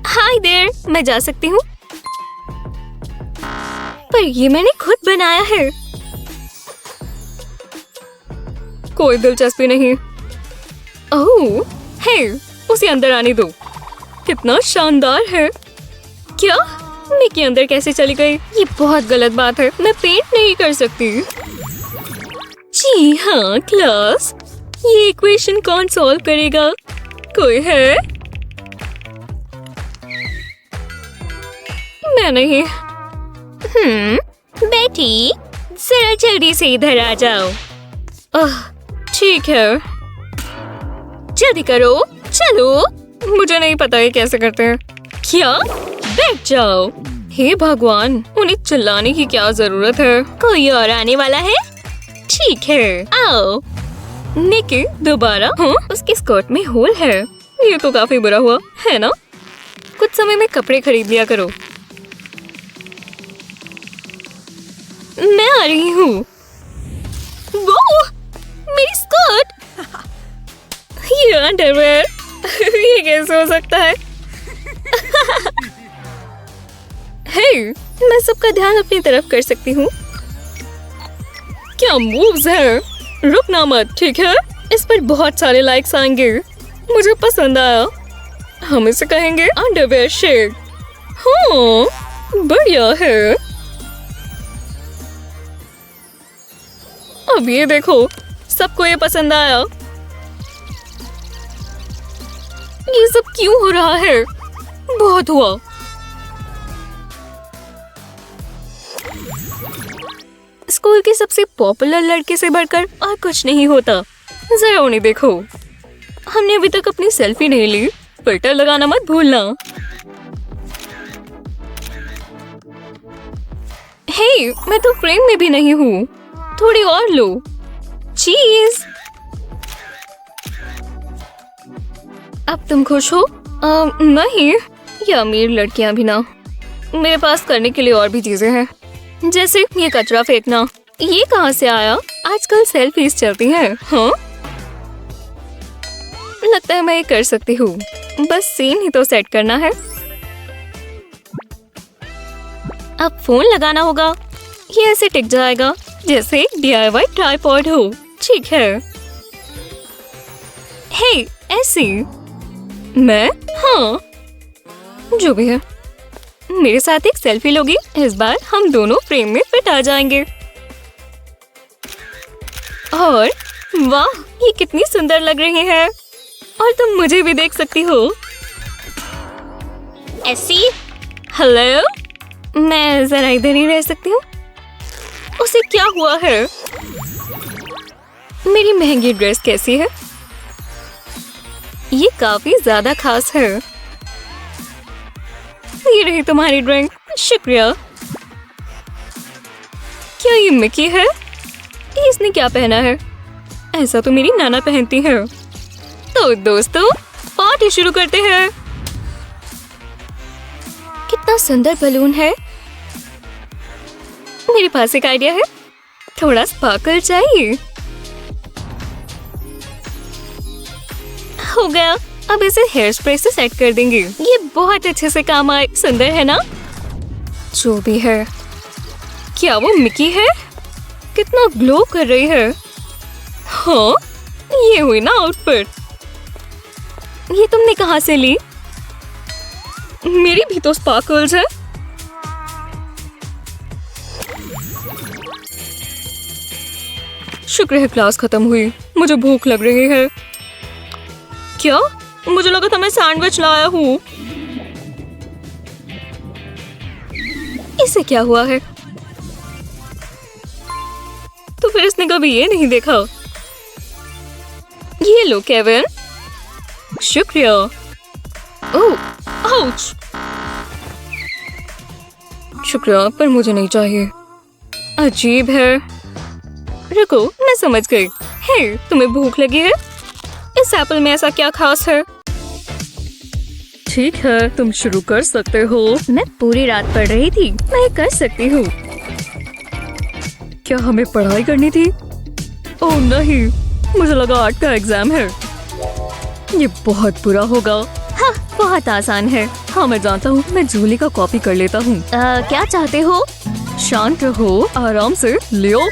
हाय देयर, मैं जा सकती हूँ? पर ये मैंने खुद बनाया है। कोई दिलचस्पी नहीं। ओह, हे, उसे अंदर आने दो। कितना शानदार है। क्या? मिकी अंदर कैसे चली गई? ये बहुत गलत बात है। मैं पेंट नहीं कर सकती। जी हाँ क्लास, ये इक्वेशन कौन सॉल्व करेगा? कोई है? मैं नहीं। बेटी, जरा जल्दी से इधर आ जाओ। ठीक है, जल्दी करो, चलो। मुझे नहीं पता ये कैसे करते हैं। क्या? बैठ जाओ। हे भगवान, उन्हें चिल्लाने की क्या जरूरत है? कोई और आने वाला है? ठीक है, आओ। निकी, दोबारा। हाँ, उसके स्कर्ट में होल है। ये तो काफी बुरा हुआ है ना? कुछ समय में कपड़े खरीद लिया करो। मैं आ रही हूँ। वो मेरी स्कर्ट। ये अंडरवेयर। ये कैसे हो सकता है? हे, मैं सबका ध्यान अपनी तरफ कर सकती हूँ। क्या मूव्स है? रुकना मत, ठीक है? इस पर बहुत सारे लाइक्स आएंगे। मुझे पसंद आया। हम इसे कहेंगे अंडरवेयर शेड। हाँ, बढ़िया है। अब ये देखो, सबको ये पसंद आया। ये सब क्यों हो रहा है? बहुत हुआ। स्कूल के सबसे पॉपुलर लड़के से बढ़कर और कुछ नहीं होता। जरा उन्हें देखो। हमने अभी तक अपनी सेल्फी नहीं ली। फिल्टर लगाना मत भूलना। हे, मैं तो फ्रेम में भी नहीं हूँ। थोड़ी और लो। चीज। अब तुम खुश हो? नहीं, ये अमीर लड़कियां भी ना। मेरे पास करने के लिए और भी चीजें हैं, जैसे ये कचरा फेंकना। ये कहाँ से आया? आजकल सेल्फीज चलती हैं। हाँ, लगता है मैं ये कर सकती हूँ। बस सीन ही तो सेट करना है। अब फोन लगाना होगा। ये ऐसे टिक जाएगा जैसे एक DIY ट्राइपॉड हो। ठीक है। हे, ऐसी मैं? हाँ, जो भी है। मेरे साथ एक सेल्फी लोगी? इस बार हम दोनों फ्रेम में फिट आ जाएंगे। और वाह, ये कितनी सुंदर लग रही है। और तुम मुझे भी देख सकती हो। ऐसी हेलो, मैं जरा इधर ही रह सकती हूँ? उसे क्या हुआ है? मेरी महंगी ड्रेस कैसी है? ये काफी ज्यादा खास है। ये रही तुम्हारी ड्राइंग। शुक्रिया। क्या ये मिकी है? इसने क्या पहना है? ऐसा तो मेरी नाना पहनती है। तो दोस्तों, पार्टी शुरू करते हैं। कितना सुंदर बलून है। मेरे पास एक आइडिया है। थोड़ा स्पार्कल चाहिए। हो गया। अब इसे हेयर स्प्रे से सेट कर देंगे। ये बहुत अच्छे से काम आए। सुंदर है ना? जो भी है। क्या वो मिकी है? कितना ग्लो कर रही है। हाँ, ये हुई ना आउटफिट। ये तुमने कहाँ से ली? मेरी भी तो स्पार्कल्स है। शुक्र है क्लास खत्म हुई। मुझे भूख लग रही है। क्या? मुझे लगा था मैं सैंडविच लाया हूँ। इसे क्या हुआ है? तो फिर इसने कभी ये नहीं देखा। ये लो केविन। शुक्रिया। ओह, आउच। शुक्रिया, पर मुझे नहीं चाहिए। अजीब है। रुको, मैं समझ गई। हे, तुम्हें भूख लगी है? इस एप्पल में ऐसा क्या खास है? ठीक है, तुम शुरू कर सकते हो। मैं पूरी रात पढ़ रही थी। मैं कर सकती हूँ। क्या हमें पढ़ाई करनी थी? ओह नहीं, मुझे लगा आर्ट का एग्जाम है। ये बहुत बुरा होगा। हाँ, बहुत आसान है। हाँ, मैं जानता हूँ। मैं जूली का कॉपी कर लेता हूँ। क्या चाहते हो? शांत रहो, आराम से। लियो,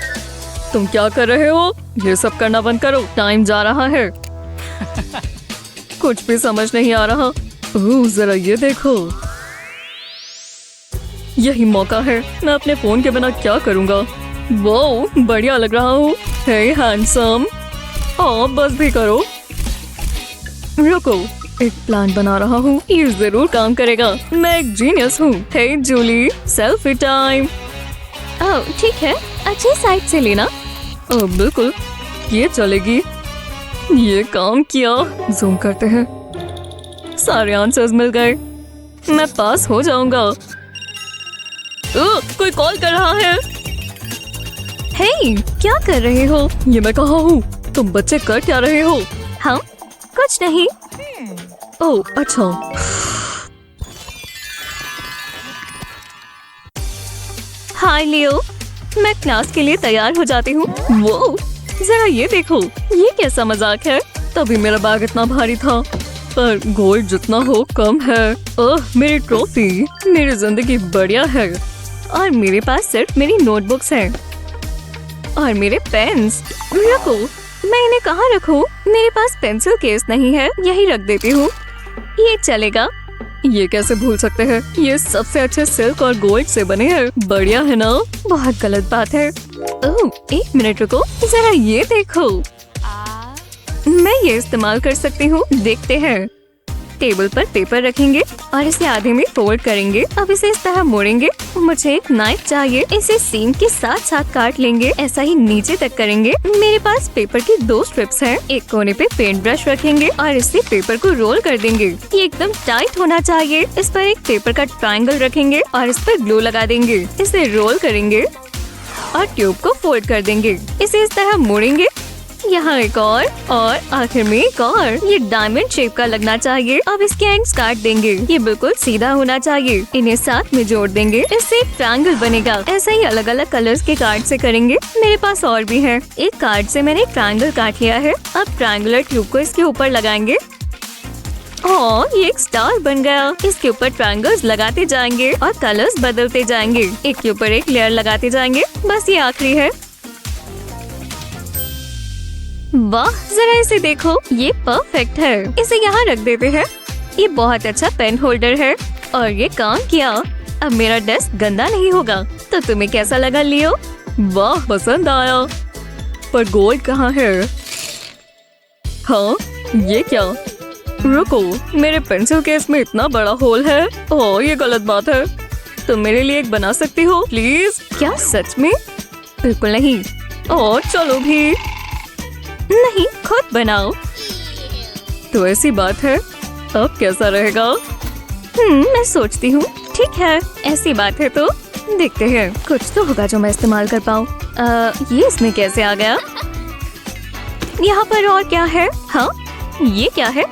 तुम क्या कर रहे हो? ये सब करना बंद करो। टाइम जा रहा है। कुछ भी समझ नहीं आ रहा। जरा ये देखो। यही मौका है। मैं अपने फोन के बिना क्या करूँगा? वो बढ़िया लग रहा हूँ। हे हैंडसम, बस भी करो। रुको, एक प्लान बना रहा हूँ। ये जरूर काम करेगा। मैं एक जीनियस हूँ। हे जूली, सेल्फी टाइम। ठीक है, अच्छी साइड से लेना। बिल्कुल, ये चलेगी। ये काम किया। जूम करते हैं। सारे आंसर्स मिल गए। मैं पास हो जाऊंगा। कोई कॉल कर रहा है। हे, क्या कर रहे हो? ये मैं कहाँ हूँ? तुम बच्चे कर क्या रहे हो? हम कुछ नहीं। ओह अच्छा। हाय लियो, मैं क्लास के लिए तैयार हो जाती हूँ। वो जरा ये देखो, ये कैसा मजाक है? तभी मेरा बैग इतना भारी था, पर गोल्ड जितना हो कम है। ओह मेरी ट्रॉफी। मेरी जिंदगी बढ़िया है। और मेरे पास सिर्फ मेरी नोटबुक्स हैं और मेरे पेन्स। रुको, मैं इन्हें कहाँ रखूँ? मेरे पास पेंसिल केस नहीं है। यही रख देती हूँ। ये चलेगा। ये कैसे भूल सकते हैं? ये सबसे अच्छे सिल्क और गोल्ड से बने हैं। बढ़िया है ना? बहुत गलत बात है। ओह, एक मिनट रुको, जरा ये देखो। मैं ये इस्तेमाल कर सकती हूँ। देखते हैं। टेबल पर पेपर रखेंगे और इसे आधे में फोल्ड करेंगे। अब इसे इस तरह मोड़ेंगे। मुझे एक नाइफ चाहिए। इसे सीम के साथ साथ काट लेंगे। ऐसा ही नीचे तक करेंगे। मेरे पास पेपर की 2 स्ट्रिप्स हैं। एक कोने पे पेंट ब्रश रखेंगे और इससे पेपर को रोल कर देंगे। ये एकदम टाइट होना चाहिए। इस पर एक पेपर का ट्रायंगल रखेंगे और इस पर ग्लू लगा देंगे। इसे रोल करेंगे और ट्यूब को फोल्ड कर देंगे। इसे इस तरह मोड़ेंगे। यहाँ एक और आखिर में एक और। ये डायमंड शेप का लगना चाहिए। अब इसके एंड्स काट देंगे। ये बिल्कुल सीधा होना चाहिए। इन्हें साथ में जोड़ देंगे। इससे एक ट्रायंगल बनेगा। ऐसा ही अलग अलग कलर्स के कार्ड से करेंगे। मेरे पास और भी है। एक कार्ड से मैंने ट्रायंगल काट लिया है। अब ट्रायंगुलर ट्यूब को इसके ऊपर लगाएंगे। ये एक स्टार बन गया। इसके ऊपर ट्रायंगल्स लगाते जाएंगे और कलर्स बदलते जाएंगे। एक के ऊपर एक लेयर लगाते जाएंगे। बस ये आखिरी है। वाह, जरा इसे देखो, ये परफेक्ट है। इसे यहाँ रख देते हैं। ये बहुत अच्छा पेन होल्डर है और ये काम किया। अब मेरा डेस्क गंदा नहीं होगा। तो तुम्हें कैसा लगा लियो? वाह, पसंद आया। पर गोल्ड कहाँ है? हाँ, ये क्या? रुको, मेरे पेंसिल केस में इतना बड़ा होल है। ये गलत बात है। तुम मेरे लिए एक बना सकती हो प्लीज? क्या सच में? बिल्कुल नहीं। चलो भी। नहीं, खुद बनाओ। तो ऐसी बात है। अब कैसा रहेगा? मैं सोचती हूँ। ठीक है, ऐसी बात है तो देखते हैं। कुछ तो होगा जो मैं इस्तेमाल कर पाऊँ। ये इसमें कैसे आ गया? यहाँ पर और क्या है? हाँ, ये क्या है?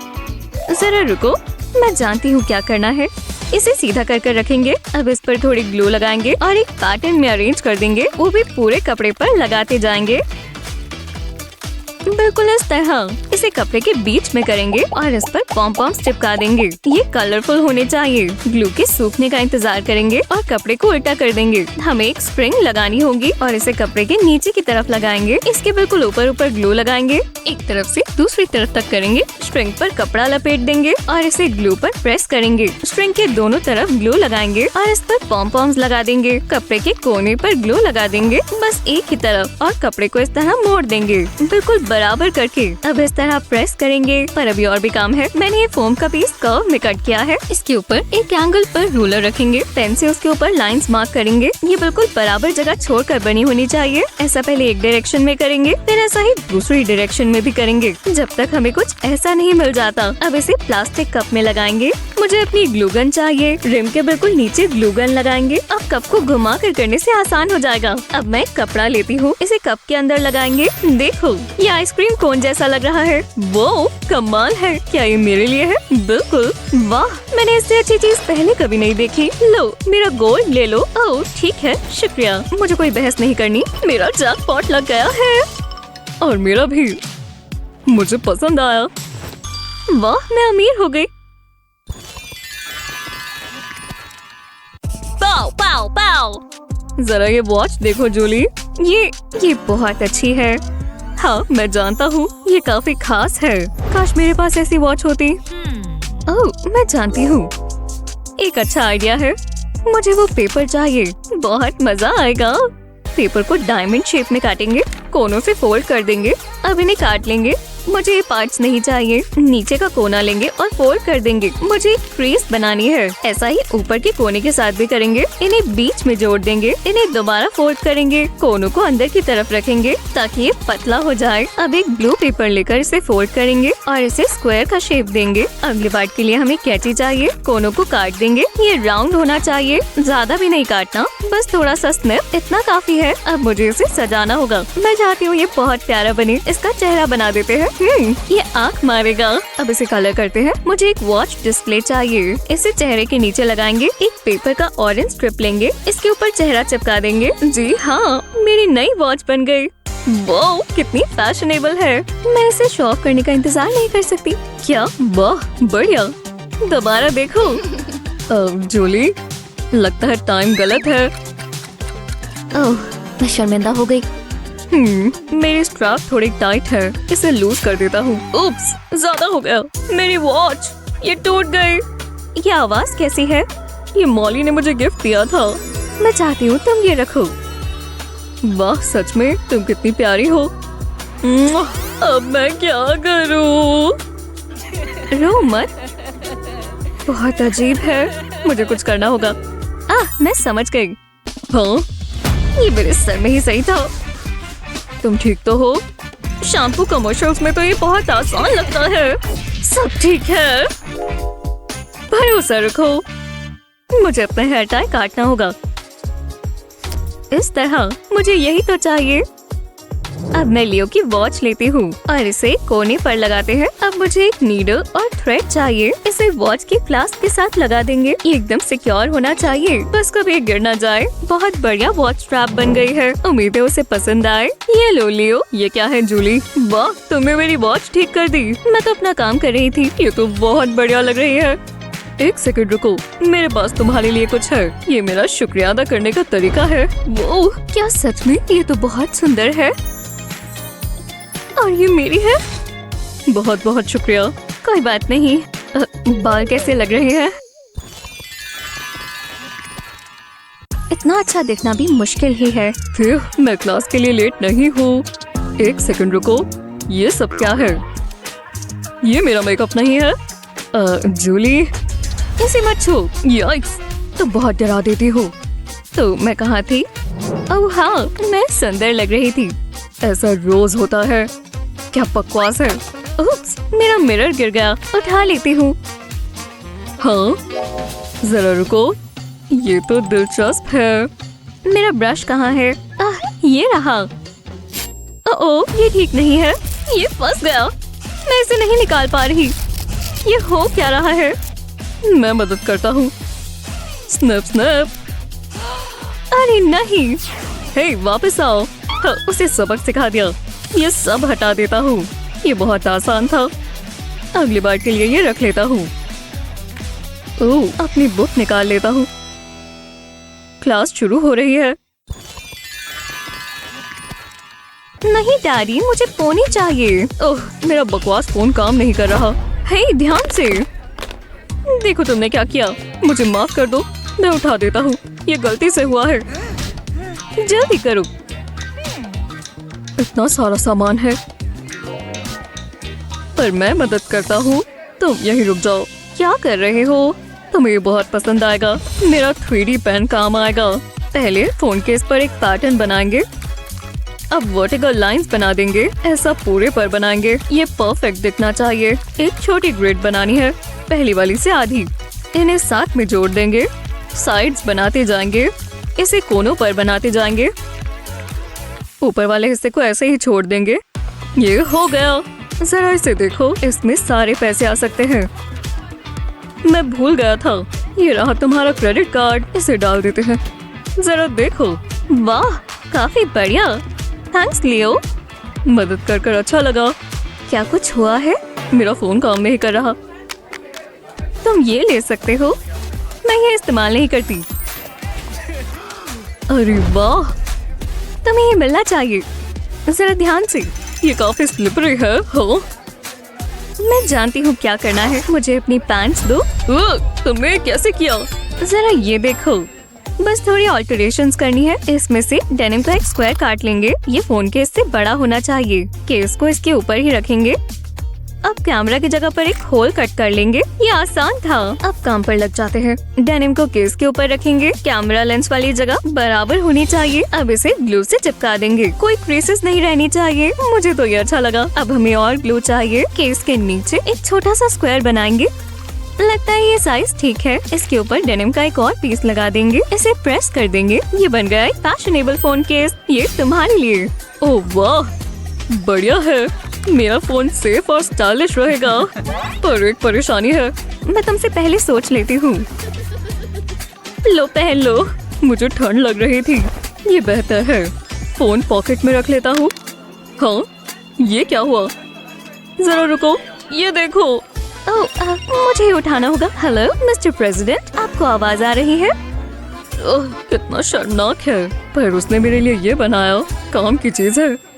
जरा रुको, मैं जानती हूँ क्या करना है। इसे सीधा कर रखेंगे। अब इस पर थोड़ी ग्लू लगाएंगे और एक पैटर्न में अरेंज कर देंगे। वो भी पूरे कपड़े पर लगाते जाएंगे। बिल्कुल इस तरह। इसे कपड़े के बीच में करेंगे और इस पर पॉम-पॉम्स चिपका देंगे। ये कलरफुल होने चाहिए। ग्लू के सूखने का इंतजार करेंगे और कपड़े को उल्टा कर देंगे। हमें एक स्प्रिंग लगानी होगी और इसे कपड़े के नीचे की तरफ लगाएंगे। इसके बिल्कुल ऊपर ग्लू लगाएंगे। एक तरफ से दूसरी तरफ तक करेंगे। स्प्रिंग पर कपड़ा लपेट देंगे और इसे ग्लू पर प्रेस करेंगे। स्प्रिंग के दोनों तरफ ग्लू लगाएंगे और इस पर पॉम-पॉम्स लगा देंगे। कपड़े के कोने पर ग्लू लगा देंगे, बस एक ही तरफ, और कपड़े को इस तरह मोड़ देंगे बिल्कुल बराबर करके। अब इस तरह प्रेस करेंगे। पर अभी और भी काम है। मैंने ये फोम का पीस कर्व में कट किया है। इसके ऊपर एक एंगल पर रूलर रखेंगे। पेन से उसके ऊपर लाइंस मार्क करेंगे। ये बिल्कुल बराबर जगह छोड़कर बनी होनी चाहिए। ऐसा पहले एक डायरेक्शन में करेंगे, फिर ऐसा ही दूसरी डायरेक्शन में भी करेंगे, जब तक हमें कुछ ऐसा नहीं मिल जाता। अब इसे प्लास्टिक कप में लगाएंगे। मुझे अपनी ग्लू गन चाहिए। रिम के बिल्कुल नीचे ग्लू गन लगाएंगे। अब कप को घुमा कर करने से आसान हो जाएगा। अब मैं कपड़ा लेती हूँ। इसे कप के अंदर लगाएंगे। देखो, ये आइसक्रीम कोन जैसा लग रहा है। वो कमाल है। क्या ये मेरे लिए है? बिल्कुल। वाह, मैंने इससे अच्छी चीज पहले कभी नहीं देखी। लो, मेरा गोल्ड ले लो। ओह, ठीक है, शुक्रिया। मुझे कोई बहस नहीं करनी। मेरा जैकपॉट लग गया है। और मेरा भी। मुझे पसंद आया। वाह, मैं अमीर हो गई। पाओ पाओ पाओ। जरा ये वॉच देखो जूली। ये बहुत अच्छी है। हाँ, मैं जानता हूँ, ये काफी खास है। काश मेरे पास ऐसी वॉच होती। ओह, मैं जानती हूँ, एक अच्छा आइडिया है। मुझे वो पेपर चाहिए। बहुत मजा आएगा। पेपर को डायमंड शेप में काटेंगे, कोनों से फोल्ड कर देंगे। अब इन्हें काट लेंगे। मुझे ये पार्ट्स नहीं चाहिए। नीचे का कोना लेंगे और फोल्ड कर देंगे। मुझे एक क्रीज बनानी है। ऐसा ही ऊपर के कोने के साथ भी करेंगे। इन्हें बीच में जोड़ देंगे। इन्हें दोबारा फोल्ड करेंगे। कोनों को अंदर की तरफ रखेंगे ताकि ये पतला हो जाए। अब एक ब्लू पेपर लेकर इसे फोल्ड करेंगे और इसे स्क्वायर का शेप देंगे। अगले पार्ट के लिए हमें कैंची चाहिए। कोनों को काट देंगे। ये राउंड होना चाहिए, ज्यादा भी नहीं काटना, बस थोड़ा सा स्निप, इतना काफी है। अब मुझे इसे सजाना होगा। मैं चाहती हूँ ये बहुत प्यारा बने। इसका चेहरा बना देते हैं। ये आँख मारेगा। अब इसे कलर करते हैं। मुझे एक वॉच डिस्प्ले चाहिए। इसे चेहरे के नीचे लगाएंगे। एक पेपर का ऑरेंज स्ट्रिप लेंगे। इसके ऊपर चेहरा चिपका देंगे। जी हाँ, मेरी नई वॉच बन गई। वाह, कितनी फैशनेबल है। मैं इसे शो ऑफ करने का इंतजार नहीं कर सकती। क्या? वाह, बढ़िया। दोबारा देखो। जूली, लगता है टाइम गलत है। ओह, मैं शर्मिंदा हो गई। मेरी स्ट्रैप थोड़ी टाइट है। इसे लूज कर देता हूँ। उप्स, ज्यादा हो गया। मेरी वॉच, ये टूट गई। ये आवाज कैसी है? ये मॉली ने मुझे गिफ्ट दिया था। मैं चाहती हूँ तुम ये रखो। वाह, सच में तुम कितनी प्यारी हो। अब मैं क्या करूं? रो मत, बहुत अजीब है, मुझे कुछ करना होगा। मैं समझ गई। हाँ, ये मेरे सर में ही सही था। तुम ठीक तो हो? शैम्पू कमर्शियल्स में तो ये बहुत आसान लगता है। सब ठीक है, भरोसा रखो। मुझे अपना हेयर टाई काटना होगा इस तरह, मुझे यही तो चाहिए। अब मैं लियो की वॉच लेती हूँ और इसे कोने पर लगाते हैं। अब मुझे एक नीडल और थ्रेड चाहिए। इसे वॉच की क्लास्प के साथ लगा देंगे। ये एकदम सिक्योर होना चाहिए, बस कभी गिर ना जाए। बहुत बढ़िया वॉच स्ट्रैप बन गई है। उम्मीद है उसे पसंद आए। ये लो लियो। ये क्या है जूली? वाह, तुमने मेरी वॉच ठीक कर दी। मैं तो अपना काम कर रही थी। ये तो बहुत बढ़िया लग रही है। एक सेकंड रुको, मेरे पास तुम्हारे लिए कुछ है। ये मेरा शुक्रिया अदा करने का तरीका है। वो क्या सच में? ये तो बहुत सुंदर है और ये मेरी है। बहुत बहुत शुक्रिया। कोई बात नहीं। बाल कैसे लग रहे हैं? इतना अच्छा दिखना भी मुश्किल ही है। फिर मैं क्लास के लिए लेट नहीं हूँ। एक सेकंड रुको, ये सब क्या है? ये मेरा मेकअप नहीं है। जूली, इसे मत छू। याइक्स, तो बहुत डरा देती हो। तो मैं कहाँ थी? ओह हाँ, मैं सुंदर लग रही थी। ऐसा रोज होता है। क्या बकवास है। उप्स, मेरा मिरर गिर गया। उठा लेती हूँ। हाँ, जरा रुको, ये तो दिलचस्प है। मेरा ब्रश कहाँ है? ये रहा। ओह, ये ठीक नहीं है। ये फंस गया। मैं इसे नहीं निकाल पा रही। ये हो क्या रहा है? मैं मदद करता हूँ। Snap snap. अरे नहीं। हे, वापस आओ। हाँ, उसे सबक सिखा दिया। ये सब हटा देता हूँ। ये बहुत आसान था। अगली बार के लिए ये रख लेता हूँ। ओह, अपनी बुक निकाल लेता हूँ। क्लास शुरू हो रही है। नहीं डैडी, मुझे फोन ही चाहिए। ओह, मेरा बकवास फोन काम नहीं कर रहा। हे, ध्यान से देखो तुमने क्या किया। मुझे माफ कर दो, मैं उठा देता हूँ। ये गलती से हुआ है। जल्दी करो। इतना सारा सामान है, पर मैं मदद करता हूँ। तुम यहीं रुक जाओ। क्या कर रहे हो? तुम्हें ये बहुत पसंद आएगा। मेरा 3D पेन काम आएगा। पहले फोन केस पर एक पैटर्न बनाएंगे। अब वर्टिकल लाइंस बना देंगे। ऐसा पूरे पर बनाएंगे। ये परफेक्ट दिखना चाहिए। एक छोटी ग्रिड बनानी है, पहली वाली से आधी। इन्हें साथ में जोड़ देंगे। साइड्स बनाते जाएंगे। इसे कोनों पर बनाते जाएंगे। ऊपर वाले हिस्से को ऐसे ही छोड़ देंगे। ये हो गया। जरा इसे देखो, इसमें सारे पैसे आ सकते हैं। मैं भूल गया था। ये रहा तुम्हारा क्रेडिट कार्ड। इसे डाल देते हैं। जरा देखो। वाह, काफी बढ़िया। थैंक्स लियो। मदद कर कर अच्छा लगा। क्या कुछ हुआ है? मेरा फोन काम नहीं कर रहा। तुम ये ले सकते हो। मैं ये इस्तेमाल नहीं करती। अरे वाह, तुम्हें ये मिलना चाहिए। जरा ध्यान से। ये काफी स्लिपरी है। हो, मैं जानती हूँ क्या करना है। मुझे अपनी पैंट्स दो। तुमने कैसे किया? जरा ये देखो। बस थोड़ी ऑल्टरेशंस करनी है। इसमें से डेनिम का एक स्क्वायर काट लेंगे। ये फोन केस से बड़ा होना चाहिए। केस को इसके ऊपर ही रखेंगे। अब कैमरा की जगह पर एक होल कट कर लेंगे। ये आसान था। अब काम पर लग जाते हैं। डेनिम को केस के ऊपर रखेंगे। कैमरा लेंस वाली जगह बराबर होनी चाहिए। अब इसे ग्लू से चिपका देंगे। कोई क्रीसेस नहीं रहनी चाहिए। मुझे तो ये अच्छा लगा। अब हमें और ग्लू चाहिए। केस के नीचे एक छोटा सा स्क्वायर बनाएंगे। लगता है ये साइज ठीक है। इसके ऊपर डेनिम का एक और पीस लगा देंगे। इसे प्रेस कर देंगे। ये बन गया एक फैशनेबल फोन केस। ये तुम्हारे लिए। ओह वाह, बढ़िया है। मेरा फोन सेफ और स्टाइलिश रहेगा। पर एक परेशानी है। मैं तुमसे पहले सोच लेती हूँ। लो, पहन लो। मुझे ठंड लग रही थी। ये बेहतर है। फोन पॉकेट में रख लेता हूँ। हाँ, ये क्या हुआ? जरा रुको, ये देखो। ओह, मुझे उठाना होगा। हेलो मिस्टर प्रेसिडेंट, आपको आवाज आ रही है? ओह, कितना शर्मनाक है। पर उसने मेरे लिए ये बनाया। काम की चीज है।